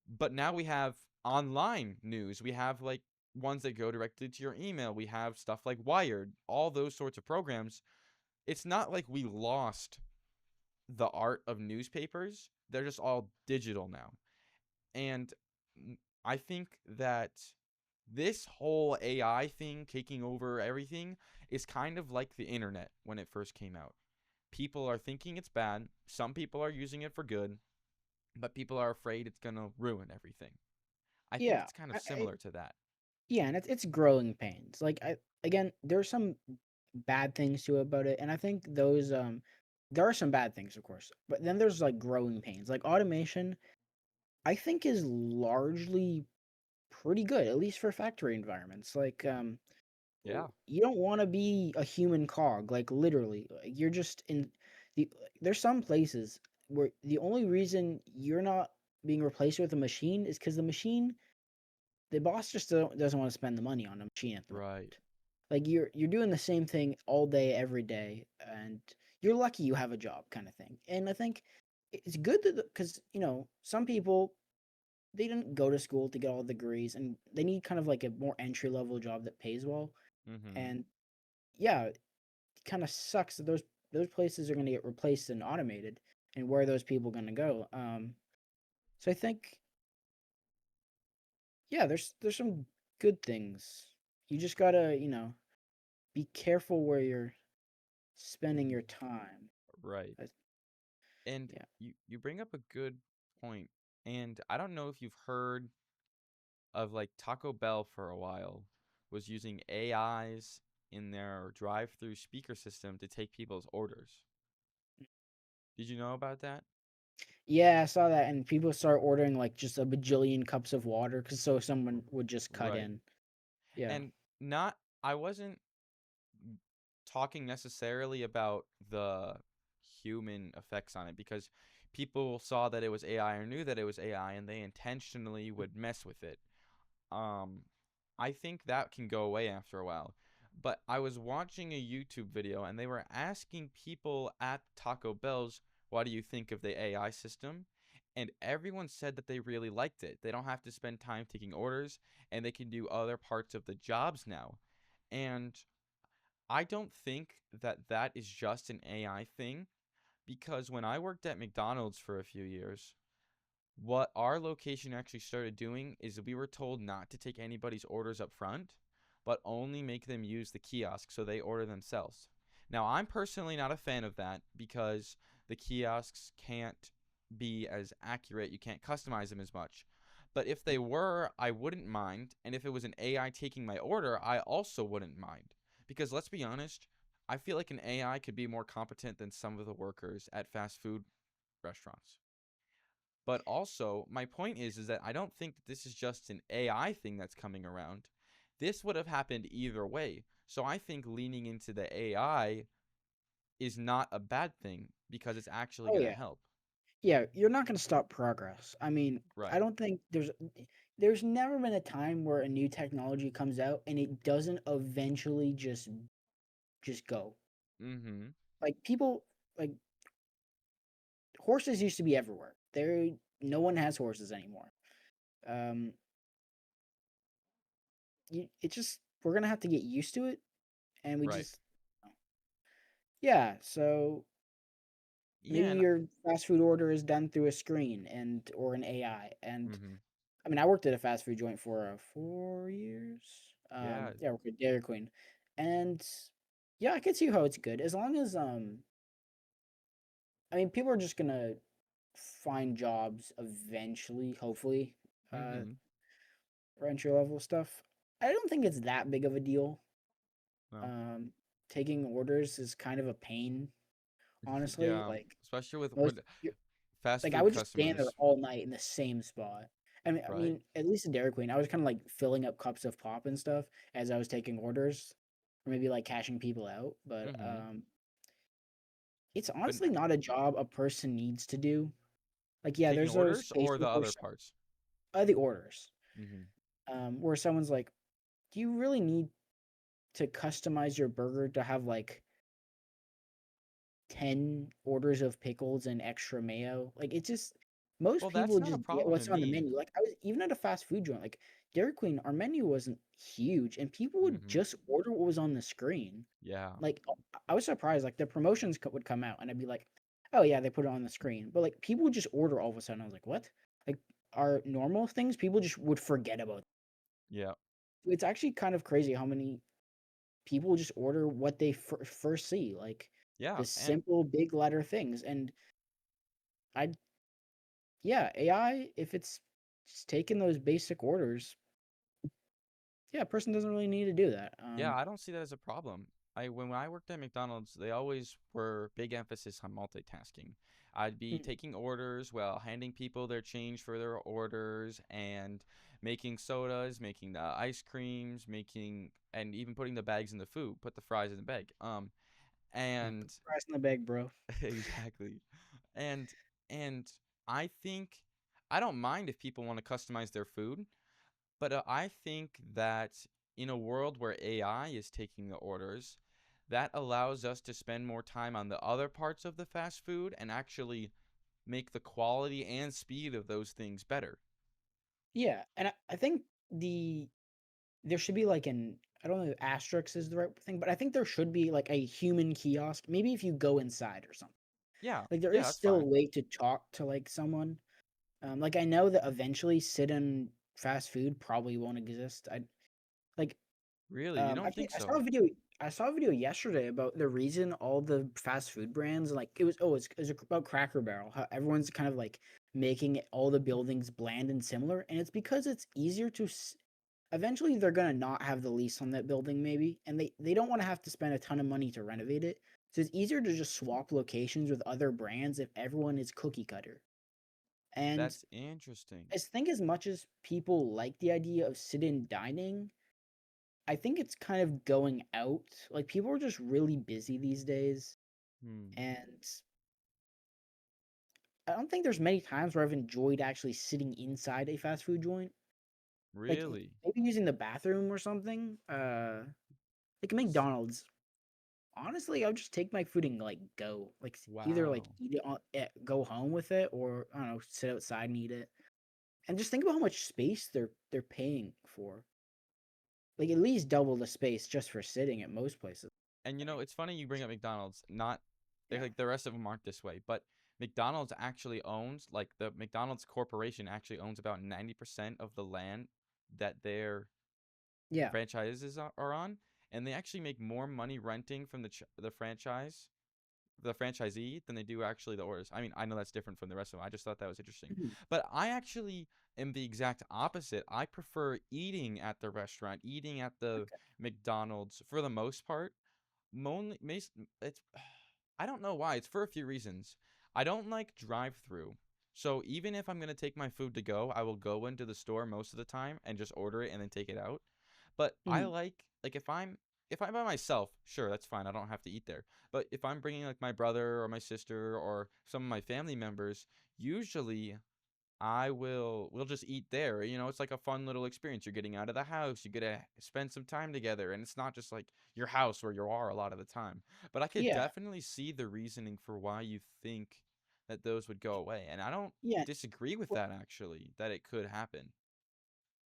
But now we have online news. We have like ones that go directly to your email. We have stuff like Wired, all those sorts of programs. It's not like we lost the art of newspapers. They're just all digital now. And I think that this whole AI thing taking over everything is kind of like the internet when it first came out. People are thinking it's bad. Some people are using it for good, but people are afraid it's going to ruin everything. I think Yeah, it's kind of similar to that. yeah, and it's growing pains. Like I again, there's some bad things to about it, and I think those there are some bad things, of course, but then there's like growing pains. Like automation, I think is largely pretty good, at least for factory environments. Like Yeah. you don't want to be a human cog, like literally. Like, you're just in the there's some places where the only reason you're not being replaced with a machine is because the boss just doesn't want to spend the money on a machine at the moment. Right. Like you're doing the same thing all day every day, and you're lucky you have a job, kind of thing. And I think it's good that because some people they didn't go to school to get all the degrees, and they need kind of like a more entry level job that pays well. Mhm. And yeah, it kind of sucks that those places are going to get replaced and automated, and where are those people going to go? So I think yeah, there's some good things. You just gotta be careful where you're spending your time. Right. I- And yeah. you bring up a good point. And I don't know if you've heard of like Taco Bell for a while was using AIs in their drive-through speaker system to take people's orders. Did you know about that? Yeah, I saw that, and people start ordering like just a bajillion cups of water, cause so someone would just cut Right. in. Yeah. And not I wasn't talking necessarily about the human effects on it because people saw that it was AI or knew that it was AI and they intentionally would mess with it. Um, I think that can go away after a while. But I was watching a YouTube video and they were asking people at Taco Bell's, what do you think of the AI system? And everyone said that they really liked it. They don't have to spend time taking orders and they can do other parts of the jobs now. And I don't think that that is just an AI thing because when I worked at McDonald's for a few years, what our location actually started doing is we were told not to take anybody's orders up front, but only make them use the kiosk so they order themselves. Now, I'm personally not a fan of that because the kiosks can't be as accurate. You can't customize them as much. But if they were, I wouldn't mind. And if it was an AI taking my order, I also wouldn't mind. Because let's be honest, I feel like an AI could be more competent than some of the workers at fast food restaurants. But also, my point is that I don't think that this is just an AI thing that's coming around. This would have happened either way. So I think leaning into the AI is not a bad thing because it's actually Oh going to yeah. help. Yeah, you're not gonna stop progress. I mean, I Right. don't think there's never been a time where a new technology comes out and it doesn't eventually just go. Mhm. Like people like horses used to be everywhere. There no one has horses anymore. Um it just we're gonna have to get used to it, and we Right. just yeah. So maybe Yeah, and your fast food order is done through a screen and or an AI. And mhm. I mean, I worked at a fast food joint for 4 years. Yeah. Yeah, I worked at Dairy Queen, and yeah, I can see how it's good as long as I mean, people are just gonna find jobs eventually, hopefully, uh, Mhm. for entry level stuff. I don't think it's that big of a deal. No. Um, Taking orders is kind of a pain, honestly. Yeah, Like especially with most, fast like I food would just stand there customers. all night in the same spot. I Right. mean, at least in Dairy Queen, I was kind of like filling up cups of pop and stuff as I was taking orders, or maybe like cashing people out. But Mhm. it's But honestly not a job a person needs to do. Like, yeah, taking there's those orders or the cases where other parts. the orders, Mhm. where someone's like, "Do you really need to customize your burger to have like 10 orders of pickles and extra mayo?" Like, it just Most Well, that's people not a just get problem to what's on the me. menu. Like I was even at a fast food joint, like Dairy Queen, our menu wasn't huge, and people would Mm-hmm. just order what was on the screen. Yeah. Like I was surprised, like the promotions would come out, and I'd be like, "Oh yeah, they put it on the screen." But like people would just order all of a sudden. I was like, "What?" Like our normal things, people just would forget about. Yeah. It's actually kind of crazy how many people just order what they first see, like Yeah. the And simple big letter things. And I, yeah, AI, if it's just taking those basic orders, yeah, a person doesn't really need to do that. yeah, I don't see that as a problem. When I worked at McDonald's, they always were big emphasis on multitasking. I'd be Mm, taking orders while handing people their change for their orders and making sodas, making the ice creams, making and even putting the bags in the food, put the fries in the bag. put And the price in the bag, bro. exactly. And and I think I don't mind if people want to customize their food, but I think that in a world where AI is taking the orders, that allows us to spend more time on the other parts of the fast food and actually make the quality and speed of those things better. Yeah, and I think the there should be like an I don't know if asterisk is the right thing, but I think there should be like a human kiosk. Maybe if you go inside or something. Yeah, Like there yeah, is that's still a fine. way to talk to like someone. Like I know that eventually sit-in fast food probably won't exist. I like Really, you don't actually think so? I saw a video yesterday about the reason all the fast food brands like it was about Cracker Barrel, how everyone's kind of like making all the buildings bland and similar, and it's because it's easier to eventually they're gonna not have the lease on that building maybe, and they don't want to have to spend a ton of money to renovate it. So it's easier to just swap locations with other brands if everyone is cookie cutter. And That's interesting. I think as much as people like the idea of sit-in dining, I think it's kind of going out. Like people are just really busy these days, Hmm. and I don't think there's many times where I've enjoyed actually sitting inside a fast food joint. Like Really? maybe using the bathroom or something. Like S- McDonald's. Honestly, I would just take my food and like go, like either like Wow. eat it go home with it, or I don't know, sit outside and eat it. And just think about how much space they're paying for. Like at least double the space just for sitting at most places. And I think. it's funny you bring up McDonald's. Not Yeah. like the rest of them aren't this way, but McDonald's actually owns like the McDonald's corporation actually owns about 90% of the land that their Yeah. franchises are on, and they actually make more money renting from the franchise, the franchisee, than they do actually the orders. I mean, I know that's different from the rest of them. I just thought that was interesting. Mhm. But I actually am the exact opposite. I prefer eating at the restaurant, eating at the Okay. McDonald's for the most part. Monly, it's I don't know why. It's for a few reasons. I don't like drive-through. So even if I'm gonna take my food to go, I will go into the store most of the time and just order it and then take it out. But I Mhm. like if I'm by myself, sure, that's fine. I don't have to eat there. But if I'm bringing like my brother or my sister or some of my family members, usually we'll just eat there. It's like a fun little experience. You're getting out of the house, you get to spend some time together, and it's not just like your house where you are a lot of the time. But I could Yeah. definitely see the reasoning for why you think that those would go away. And I don't Yeah. disagree with What that actually, that it could happen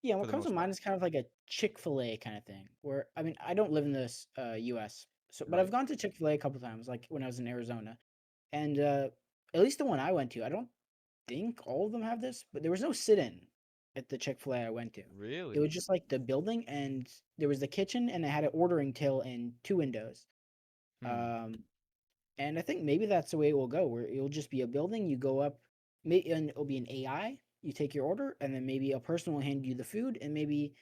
yeah, for what the comes to most part. mind is kind of like a Chick-fil-A kind of thing. Where I mean, I don't live in this US. So but I've Right. gone to Chick-fil-A a couple times, like when I was in Arizona. And at least the one I went to, I don't think all of them have this, but there was no sit-in at the Chick-fil-A I went to. It was Really? just like the building, and there was the kitchen, and it had an ordering till and two windows. Hmm. Um, and I think maybe that's the way it will go, where it'll just be a building. You go up, and it'll be an AI. You take your order, and then maybe a person will hand you the food, and maybe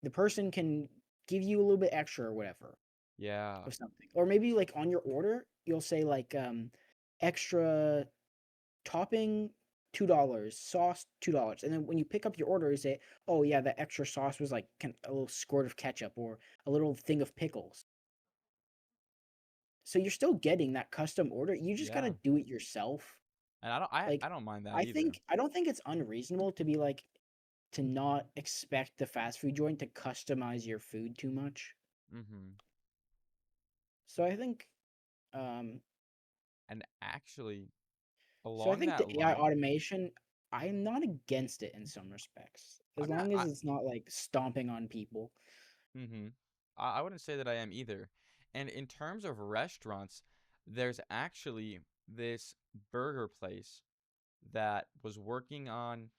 the person can give you a little bit extra or whatever Yeah. of something. Or maybe like on your order, you'll say like extra topping $2, sauce $2. And then when you pick up your order, you say, "Oh yeah, that extra sauce was like a little squirt of ketchup or a little thing of pickles." So you're still getting that custom order. You just gotta Yeah. do it yourself. And I don't I Like I don't mind that either. I don't think it's unreasonable to be like to not expect the fast food joint to customize your food too much. Mhm. So I think um And actually, so I along think that the AI line, automation. I'm not against it in some respects, as I'm not. long as it's not like stomping on people. Mm-hmm. I wouldn't say that I am either. And in terms of restaurants, there's actually this burger place that was working on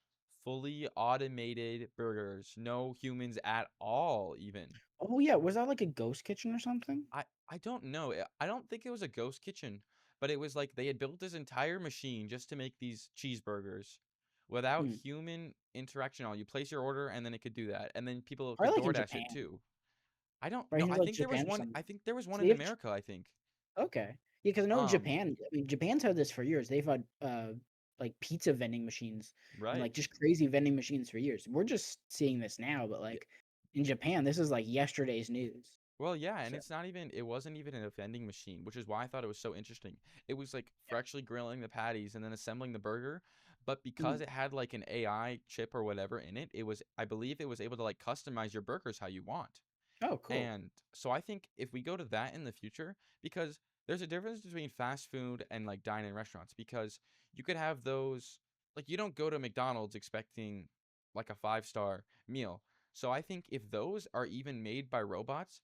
fully automated burgers, no humans at all, even. Oh yeah, was that like a ghost kitchen or something? I don't know. I don't think it was a ghost kitchen, but it was like they had built this entire machine just to make these cheeseburgers without Hmm. human interaction at all. You place your order and then it could do that. And then people Probably could like in DoorDash it Japan, too. I don't right? know. Into I like think there was Japan or one. something. I think there was So one they in have America, I think. okay, yeah, because I know in Um, Japan, I mean, Japan's had this for years. They've had like pizza vending machines and right. like just crazy vending machines for years. We're just seeing this now, but Yeah. like in Japan, this is like yesterday's news. Well, yeah, and So it wasn't even a vending machine, which is why I thought it was so interesting. It was like yeah. freshly grilling the patties and then assembling the burger, but Mhm. because it had like an AI chip or whatever in it, I believe it was able to like customize your burgers how you want. Oh, cool. And so I think if we go to that in the future, because there's a difference between fast food and like dine-in restaurants, because you could have those like you don't go to McDonald's expecting like a five-star meal. So I think if those are even made by robots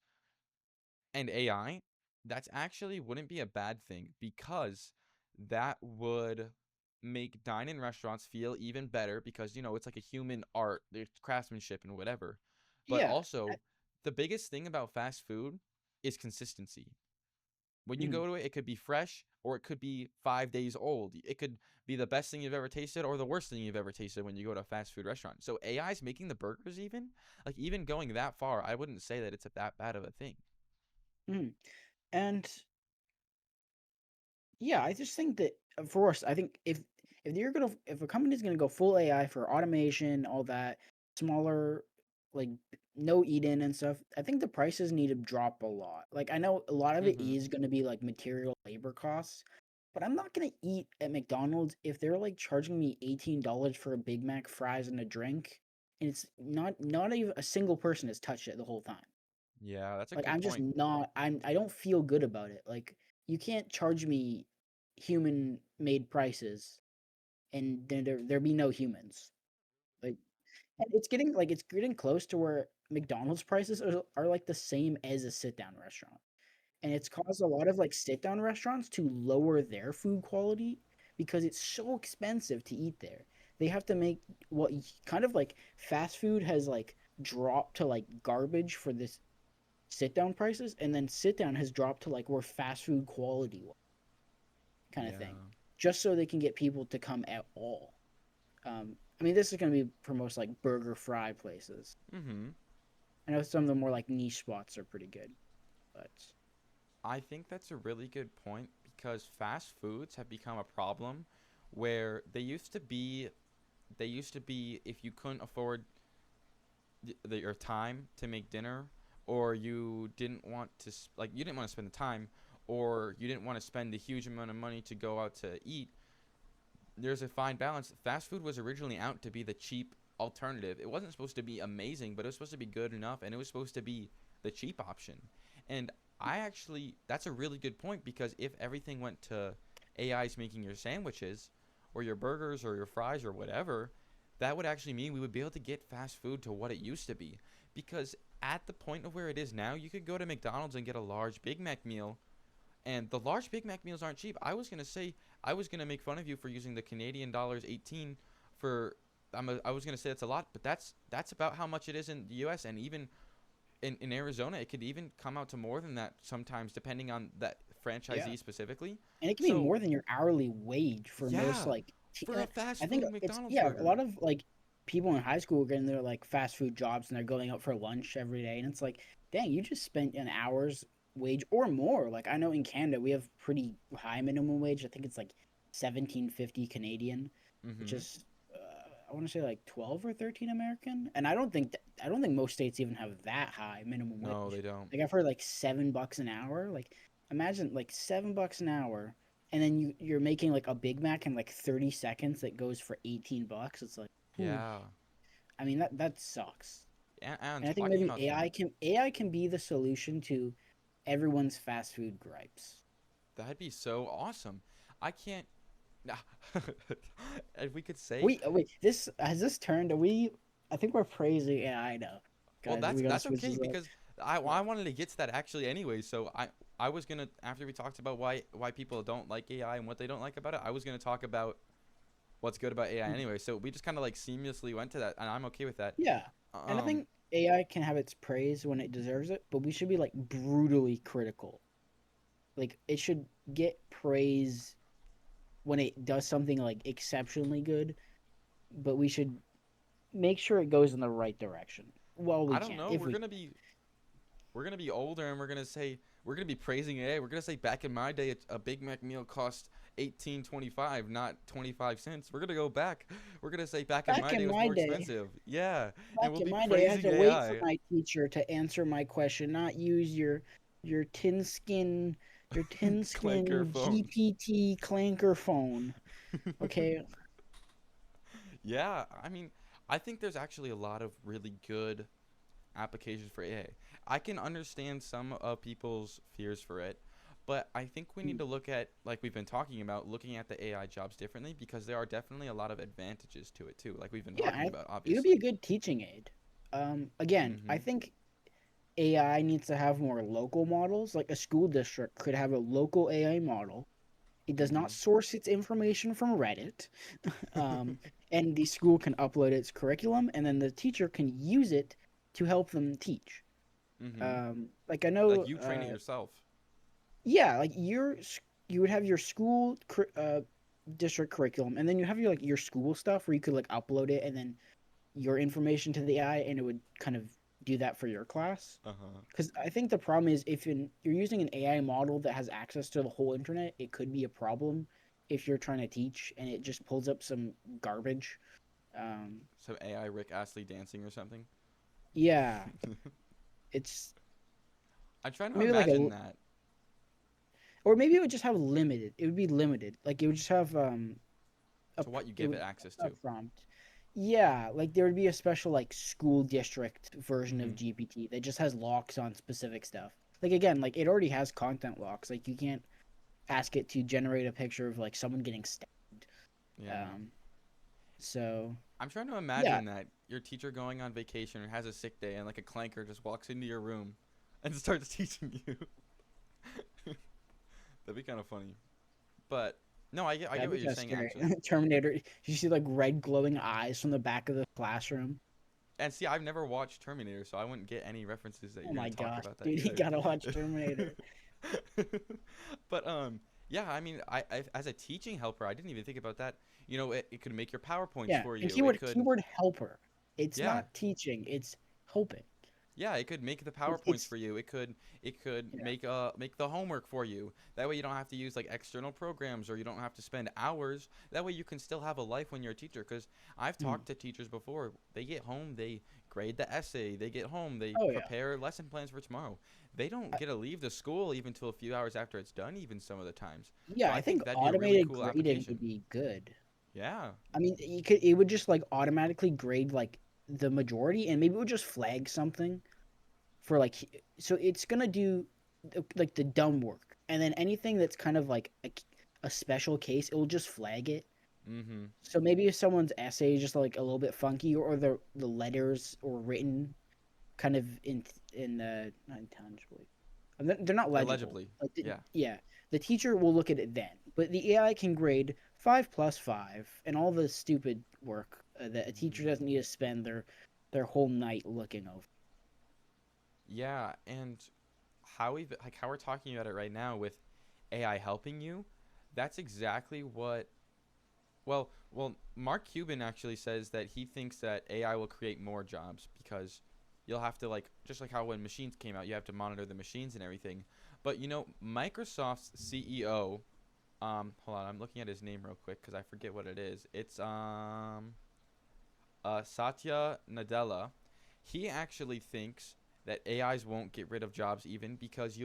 and AI, that's actually wouldn't be a bad thing because that would make dine-in restaurants feel even better because it's like a human art, there's craftsmanship and whatever. But Yeah. also, the biggest thing about fast food is consistency. When you Mhm. go to it, it could be fresh or it could be 5 days old. It could be the best thing you've ever tasted or the worst thing you've ever tasted when you go to a fast food restaurant. So AI is making the burgers like even going that far, I wouldn't say that it's that bad of a thing. Mhm. And yeah, I just think that for us, I think if a company's gonna go full AI for automation, all that smaller, like no eat in and stuff, I think the prices need to drop a lot. Like I know a lot of it Mm-hmm. is gonna be like material labor costs, but I'm not gonna eat at McDonald's if they're like charging me $18 for a Big Mac, fries, and a drink, and it's not even a single person has touched it the whole time. Yeah, that's a Like, good I'm just point. not I don't feel good about it. Like, you can't charge me human-made prices and then there be no humans. Like, and it's getting close to where McDonald's prices are like the same as a sit-down restaurant. And it's caused a lot of like sit-down restaurants to lower their food quality because it's so expensive to eat there. They have to make kind of like fast food has like dropped to like garbage for this sit down prices, and then sit down has dropped to like where fast food quality kind of thing, Yeah. just so they can get people to come at all. I mean, this is going to be for most like burger fry places. Mm-hmm. I know some of the more like niche spots are pretty good, but I think that's a really good point because fast foods have become a problem where they used to be if you couldn't afford your time to make dinner or you didn't want to like you didn't want to spend the time or you didn't want to spend the huge amount of money to go out to eat, there's a fine balance. Fast food was originally out to be the cheap alternative. It wasn't supposed to be amazing, but it was supposed to be good enough, and it was supposed to be the cheap option. And that's a really good point because if everything went to AI's making your sandwiches or your burgers or your fries or whatever, that would actually mean we would be able to get fast food to what it used to be. Because at the point of where it is now, you could go to McDonald's and get a large Big Mac meal and the large Big Mac meals aren't cheap. I was gonna make fun of you for using the Canadian dollars 18 for. I was gonna say that's a lot, but that's about how much it is in the U.S. and even in Arizona, it could even come out to more than that sometimes, depending on that yeah, franchisee specifically. and it can be So more than your hourly wage for most yeah, like for a fast I think food it's McDonald's yeah, a burger. lot of like people in high school are getting their like fast food jobs and they're going out for lunch every day and it's like, dang, you just spent an hour's wage or more. Like I know in Canada we have pretty high minimum wage. I think it's like 17.50 Canadian, which Mm-hmm. is I want to say like 12 or 13 American. And I don't think most states even have that high minimum No, wage. they don't. Like I've heard like $7 an hour. Like imagine like $7 an hour and then you're making like a Big Mac in like 30 seconds that goes for $18. It's like, whew. Yeah, I mean that sucks. and And I think talking maybe about that, AI can be the solution to everyone's fast food gripes. that'd be so awesome. I can't. Nah. And we could say, Wait, this has this turned? Are we? I think we're praising AI now, well, guys. Are we gonna that's switch okay this up? because I Yeah. I wanted to get to that actually anyway. So I was gonna, after we talked about why people don't like AI and what they don't like about it, I was gonna talk about what's good about AI Mm. anyway. So we just kind of like seamlessly went to that, and I'm okay with that. Yeah. And I Um, think AI can have its praise when it deserves it, but we should be like brutally critical. Like it should get praise when it does something like exceptionally good, but we should make sure it goes in the right direction while we I don't can, know. if we. We're gonna be older, and we're gonna be praising AI. We're gonna say back in my day, a Big Mac meal cost 18.25, not 25 cents. We're gonna go back. We're gonna say back in Back my day in it was my more day, expensive. Yeah, and back we'll in be my day, I had praising to wait for AI. my teacher to answer my question, not use your tin skin your tin Clanker skin phones. GPT clanker phone. Okay. Yeah, I mean, I think there's actually a lot of really good applications for AI. I can understand some of people's fears for it, but I think we need Mm. to look at, like we've been talking about, looking at the AI jobs differently because there are definitely a lot of advantages to it too, like we've been Yeah, talking about, it would be obviously. a good teaching aid. Again, I Mhm. think AI needs to have more local models. Like a school district could have a local AI model. It does not Mhm. source its information from Reddit. um, and the school can upload its curriculum, and then the teacher can use it to help them teach. Mhm. Like I Like know, you train it yourself. yeah, like you would have your school district curriculum, and then you have your school stuff where you could like upload it, and then your information to the AI, and it would kind of do that for your class. Uh-huh. Because I think the problem is if you're using an AI model that has access to the whole internet, it could be a problem if you're trying to teach and it just pulls up some garbage. Um, Some AI Rick Astley dancing or something. yeah, it's I'm trying to maybe like imagine a, that or maybe it would just have limited. It would be limited. Like it would just have a to what you it give would it access a to. prompt. Yeah, like there would be a special like school district version of Mhm. GPT that just has locks on specific stuff. Like again, like it already has content locks. Like you can't ask it to generate a picture of like someone getting stabbed. Yeah. Um, so I'm trying to yeah, imagine that your teacher going on vacation or has a sick day and like a clanker just walks into your room and starts teaching you. That'd be kind of funny. But no, I get that'd be what you're kind of saying scary. actually. Terminator. You see like red glowing eyes from the back of the classroom. And see, I've never watched Terminator, so I wouldn't get any references that Oh you're gonna my talk gosh, about that dude, you either. gotta watch Terminator. But yeah, I mean, I as a teaching helper, I didn't even think about that. You know, it could make your PowerPoints Yeah, for and you. It could, keyword helper. It's yeah, not teaching. It's helping. yeah, it could make the It's PowerPoints it's for you. It could yeah. make the homework for you. That way you don't have to use like external programs or you don't have to spend hours. That way you can still have a life when you're a teacher. Because I've Mm. talked to teachers before. They get home, they grade the essay. They get home, they Oh yeah. prepare lesson plans for tomorrow. They don't I, get to leave the school even till a few hours after it's done. Even some of the times. yeah, So I I think think that'd be a really automated cool grading would application. be good. Yeah. I mean, it would just like automatically grade like the majority, and maybe it would just flag something for like so it's gonna do like the dumb work, and then anything that's kind of like a special case, it will just flag it. Mm-hmm. So maybe if someone's essay is just like a little bit funky, or the letters or written kind of in not intangibly, they're not legible. Illegibly. Like Yeah. yeah, the teacher will look at it then, but the AI can grade 5 plus 5 and all the stupid work that a teacher Mm-hmm. doesn't need to spend their whole night looking over. Yeah, and how we're talking about it right now with AI helping you, that's exactly what Mark Cuban actually says that he thinks that AI will create more jobs because you'll have to like just like how when machines came out, you have to monitor the machines and everything. But you know, Microsoft's CEO, hold on, I'm looking at his name real quick because I forget what it is. It's Satya Nadella. He actually thinks that AIs won't get rid of jobs even because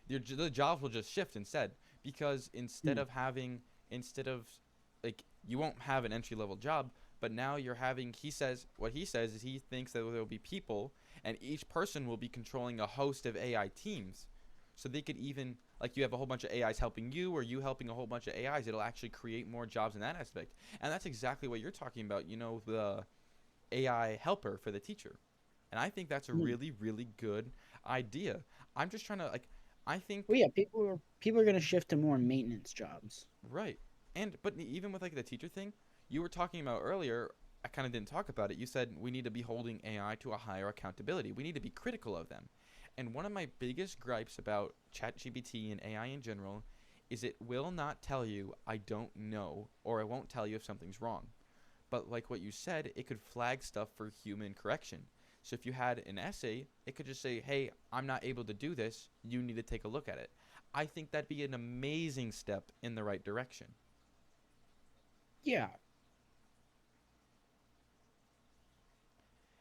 the jobs will just shift instead because Hmm. instead of like you won't have an entry level job, but now you're having what he says is he thinks that there will be people and each person will be controlling a host of AI teams. So they could even, like, you have a whole bunch of AIs helping you, or you helping a whole bunch of AIs. It'll actually create more jobs in that aspect. And that's exactly what you're talking about. The AI helper for the teacher. And I think that's a Mm. really, really good idea. I'm just trying to, like, I think, Well, yeah, people are gonna shift to more maintenance jobs. right. And, but even with, like, the teacher thing, you were talking about earlier, I kind of didn't talk about it. You said we need to be holding AI to a higher accountability. We need to be critical of them. And one of my biggest gripes about ChatGPT and AI in general is it will not tell you I don't know, or it won't tell you if something's wrong. But like what you said, it could flag stuff for human correction. So if you had an essay, it could just say, "Hey, I'm not able to do this. You need to take a look at it." I think that'd be an amazing step in the right direction. Yeah,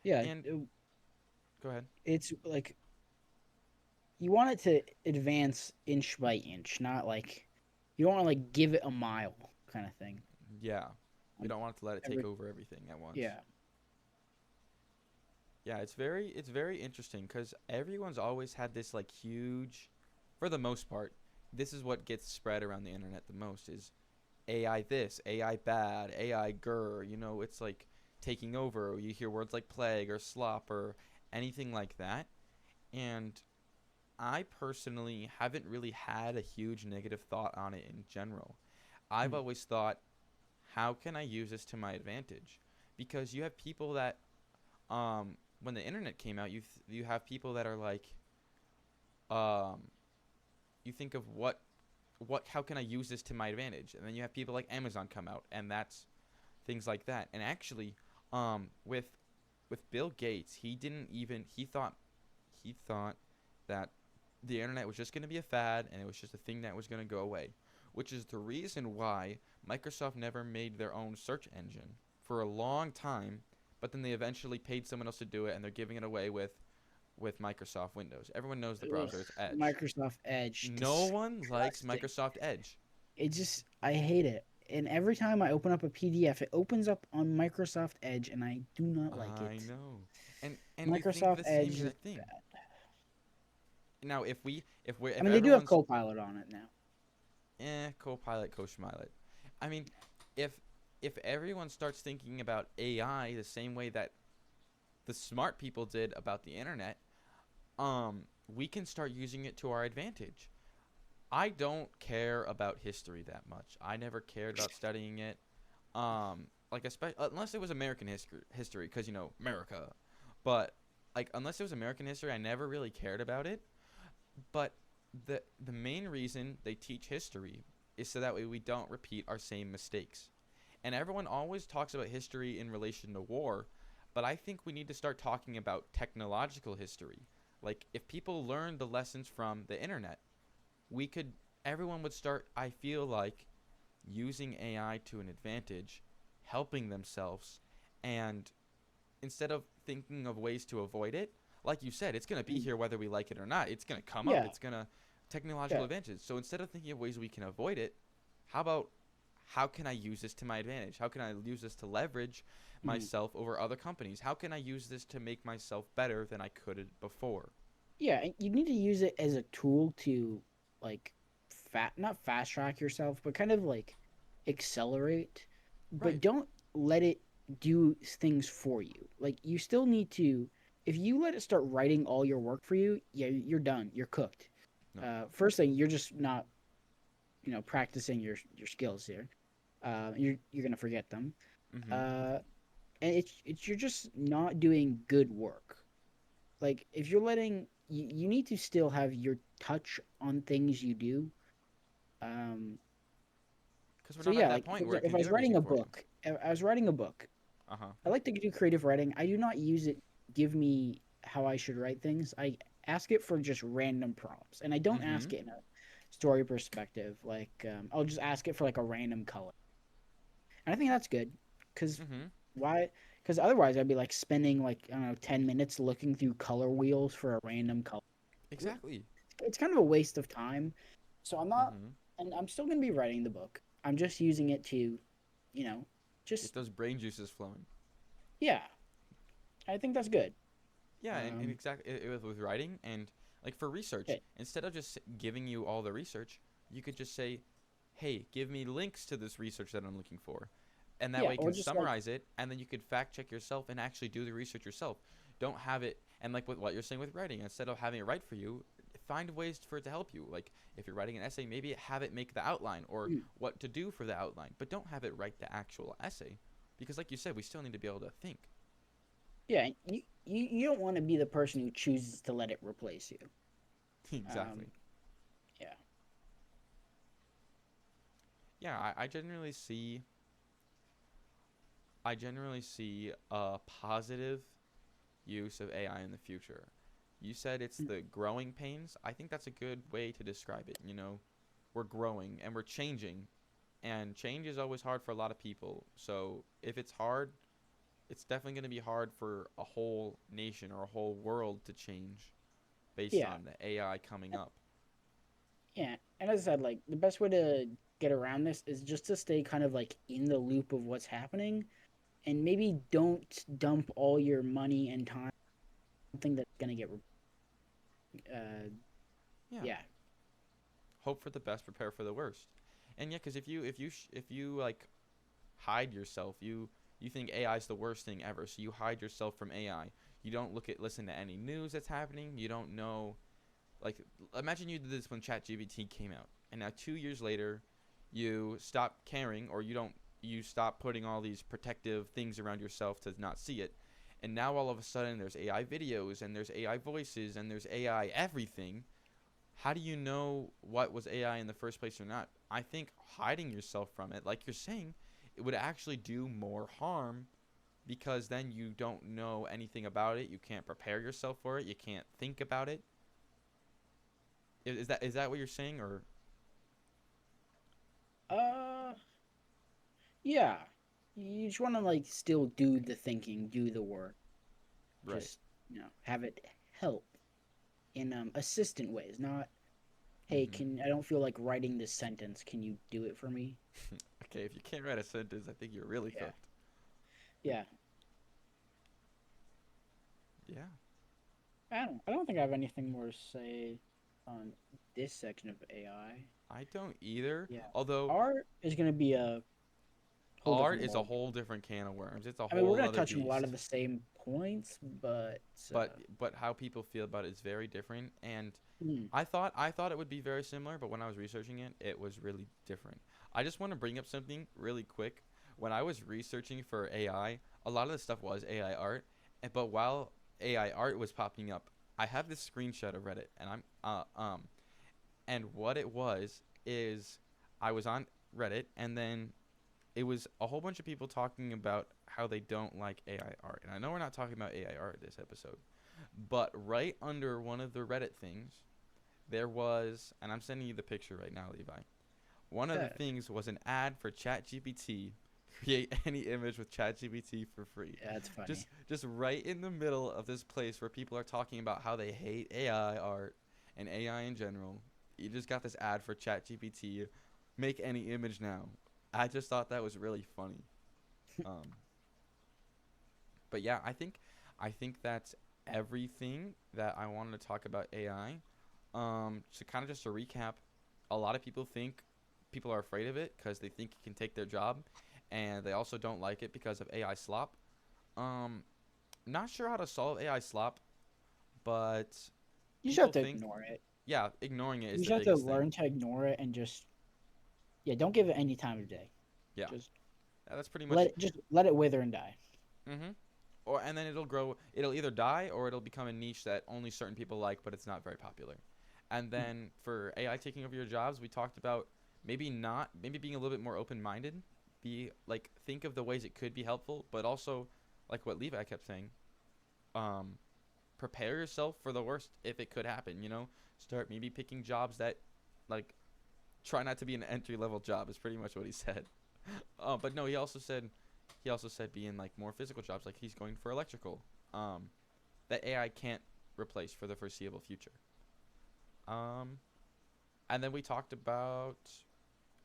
yeah. And go ahead. It's like you want it to advance inch by inch, not like you don't want to like give it a mile kind of thing. Yeah. We Like don't want to let it take every over everything at once. yeah. Yeah, it's very interesting cuz everyone's always had this like huge, for the most part, this is what gets spread around the internet the most is AI this, AI bad, AI grr, it's like taking over. You hear words like plague or slop or anything like that. And I personally haven't really had a huge negative thought on it in general. I've Mm. always thought, how can I use this to my advantage? Because you have people that, when the internet came out, you have people that are like, um, you think of how can I use this to my advantage? And then you have people like Amazon come out, and that's things like that. And actually, with Bill Gates, he thought that the internet was just going to be a fad and it was just a thing that was going to go away, which is the reason why Microsoft never made their own search engine for a long time, but then they eventually paid someone else to do it and they're giving it away with Microsoft Windows. Everyone knows the Ugh, browser is Edge. Microsoft Edge, No one likes disgusting. Microsoft Edge. It just I hate it. And every time I open up a PDF, it opens up on Microsoft Edge, and I do not like I it. know. And you think Microsoft the same Edge is exact thing. bad. Now, if I mean, they do have everyone's Copilot on it now. Copilot, Co-Schmilot. I mean, if if everyone starts thinking about AI the same way that the smart people did about the internet, we can start using it to our advantage. I don't care about history that much. I never cared about studying it. Like unless it was American history, because America. But like unless it was American history, I never really cared about it. But the main reason they teach history is so that way we don't repeat our same mistakes. And everyone always talks about history in relation to war, but I think we need to start talking about technological history. Like if people learn the lessons from the internet, we could everyone would start, I feel like, using AI to an advantage, helping themselves, and instead of thinking of ways to avoid it, like you said, it's going to be Mm. here whether we like it or not. It's going to come up. Yeah, It's going to technological yeah. advantages. So instead of thinking of ways we can avoid it, how about how can I use this to my advantage? How can I use this to leverage Mm. myself over other companies? How can I use this to make myself better than I could before? Yeah, and you need to use it as a tool to like not fast track yourself, but kind of like accelerate. But Right. don't let it do things for you. Like you still need to if you let it start writing all your work for you, yeah, you're done. You're cooked. No. First thing, you're just not, practicing your skills here. You're gonna forget them. Mhm. Uh, and it's you're just not doing good work. Like if you're letting you need to still have your touch on things you do. Um, Cuz we're so not at yeah, that like point where it if can I do was writing everything a for you. book, I was writing a book. Uh-huh. I like to do creative writing. I do not use it give me how I should write things. I ask it for just random prompts, and I don't ask Mhm. it in a story perspective. Like I'll just ask it for like a random color, and I think that's good because Mhm. why? Because otherwise, I'd be like spending like I don't know 10 minutes looking through color wheels for a random color. Exactly. It's kind of a waste of time. So I'm not, Mhm. and I'm still gonna be writing the book. I'm just using it to, you know, Get just those brain juices flowing. yeah. I think that's good. Yeah, and Um, exactly with writing, and Like for research, Okay. instead of just giving you all the research, you could just say, "Hey, give me links to this research that I'm looking for." And that Yeah, way you or can just like summarize it, and then you could fact check yourself and actually do the research yourself. Don't have it, and like with what you're saying with writing, instead of having it write for you, find ways for it to help you. Like if you're writing an essay, maybe have it make the outline or mm, what to do for the outline, but don't have it write the actual essay, because like you said, we still need to be able to think. yeah, you don't want to be the person who chooses to let it replace you. Exactly. Um, yeah. Yeah, I generally see a positive use of AI in the future. You said it's Mm, the growing pains. I think that's a good way to describe it. We're growing and we're changing, and change is always hard for a lot of people. So if it's hard, it's definitely going to be hard for a whole nation or a whole world to change based yeah. on the AI coming up. Yeah, and as I said, like the best way to get around this is just to stay kind of like in the loop of what's happening, and maybe don't dump all your money and time on something that's gonna get. Uh, Yeah, yeah, hope for the best, prepare for the worst. And yeah, because if you like hide yourself, you think AI is the worst thing ever, so you hide yourself from AI. You don't listen to any news that's happening. You don't know. Like, imagine you did this when ChatGPT came out, and now 2 years later, you stop caring, or you stop putting all these protective things around yourself to not see it, and now all of a sudden there's AI videos and there's AI voices and there's AI everything. How do you know what was AI in the first place or not? I think hiding yourself from it, like you're saying, it would actually do more harm, because then you don't know anything about it. You can't prepare yourself for it. You can't think about it. Is that what you're saying, or uh, yeah. You just want to like still do the thinking, do the work. right? Just have it help in assistant ways, not hey, Mm-hmm. can I don't feel like writing this sentence. Can you do it for me? Okay, if you can't write a sentence, I think you're really Yeah, cooked. yeah. Yeah, I don't think I have anything more to say on this section of AI. I don't either. Yeah. Although Art is gonna be a whole art different is a ball. whole different can of worms. It's a I mean, we're whole gonna other touch on a lot of beast. the same points, but But how people feel about it is very different. And hmm, I thought it would be very similar, but when I was researching it, it was really different. I just want to bring up something really quick. When I was researching for AI, a lot of the stuff was AI art, but while AI art was popping up, I have this screenshot of Reddit, and and what it was is I was on Reddit, and then it was a whole bunch of people talking about how they don't like AI art. And I know we're not talking about AI art this episode, but right under one of the Reddit things, there was, and I'm sending you the picture right now, Levi. One of the that things was an ad for ChatGPT. Create any image with ChatGPT for free. yeah, that's Just funny. just right in the middle of this place where people are talking about how they hate AI art and AI in general. You just got this ad for ChatGPT. Make any image now. I just thought that was really funny. Um, but yeah, I think that's everything that I wanted to talk about AI. So kind of just to recap, a lot of people are afraid of it because they think it can take their job, and they also don't like it because of AI slop. Um, Not sure how to solve AI slop, but You just have people to think, ignore it. yeah, ignoring it You is just the have to biggest thing. learn to ignore it and just yeah, don't give it any time of day. Yeah, Just that's pretty let much. it just let it wither and die. Mm-hmm. And then it'll grow. It'll either die or it'll become a niche that only certain people like, but it's not very popular. And Mm. then for AI taking over your jobs, we talked about maybe being a little bit more open-minded. Be like think of the ways it could be helpful, but also like what Levi kept saying, um, prepare yourself for the worst if it could happen. Start maybe picking jobs that like try not to be an entry-level job is pretty much what he said. But no, he also said be in like more physical jobs, like he's going for electrical. Um, that AI can't replace for the foreseeable future. Um, and then we talked about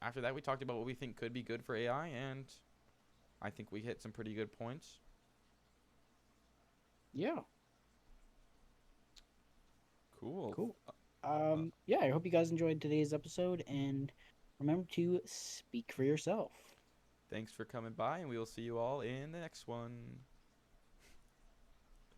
after that we talked about what we think could be good for AI, and I think we hit some pretty good points. Yeah. Cool. Cool. Cool. Uh, Yeah, I hope you guys enjoyed today's episode, and remember to speak for yourself. Thanks for coming by, and we will see you all in the next one.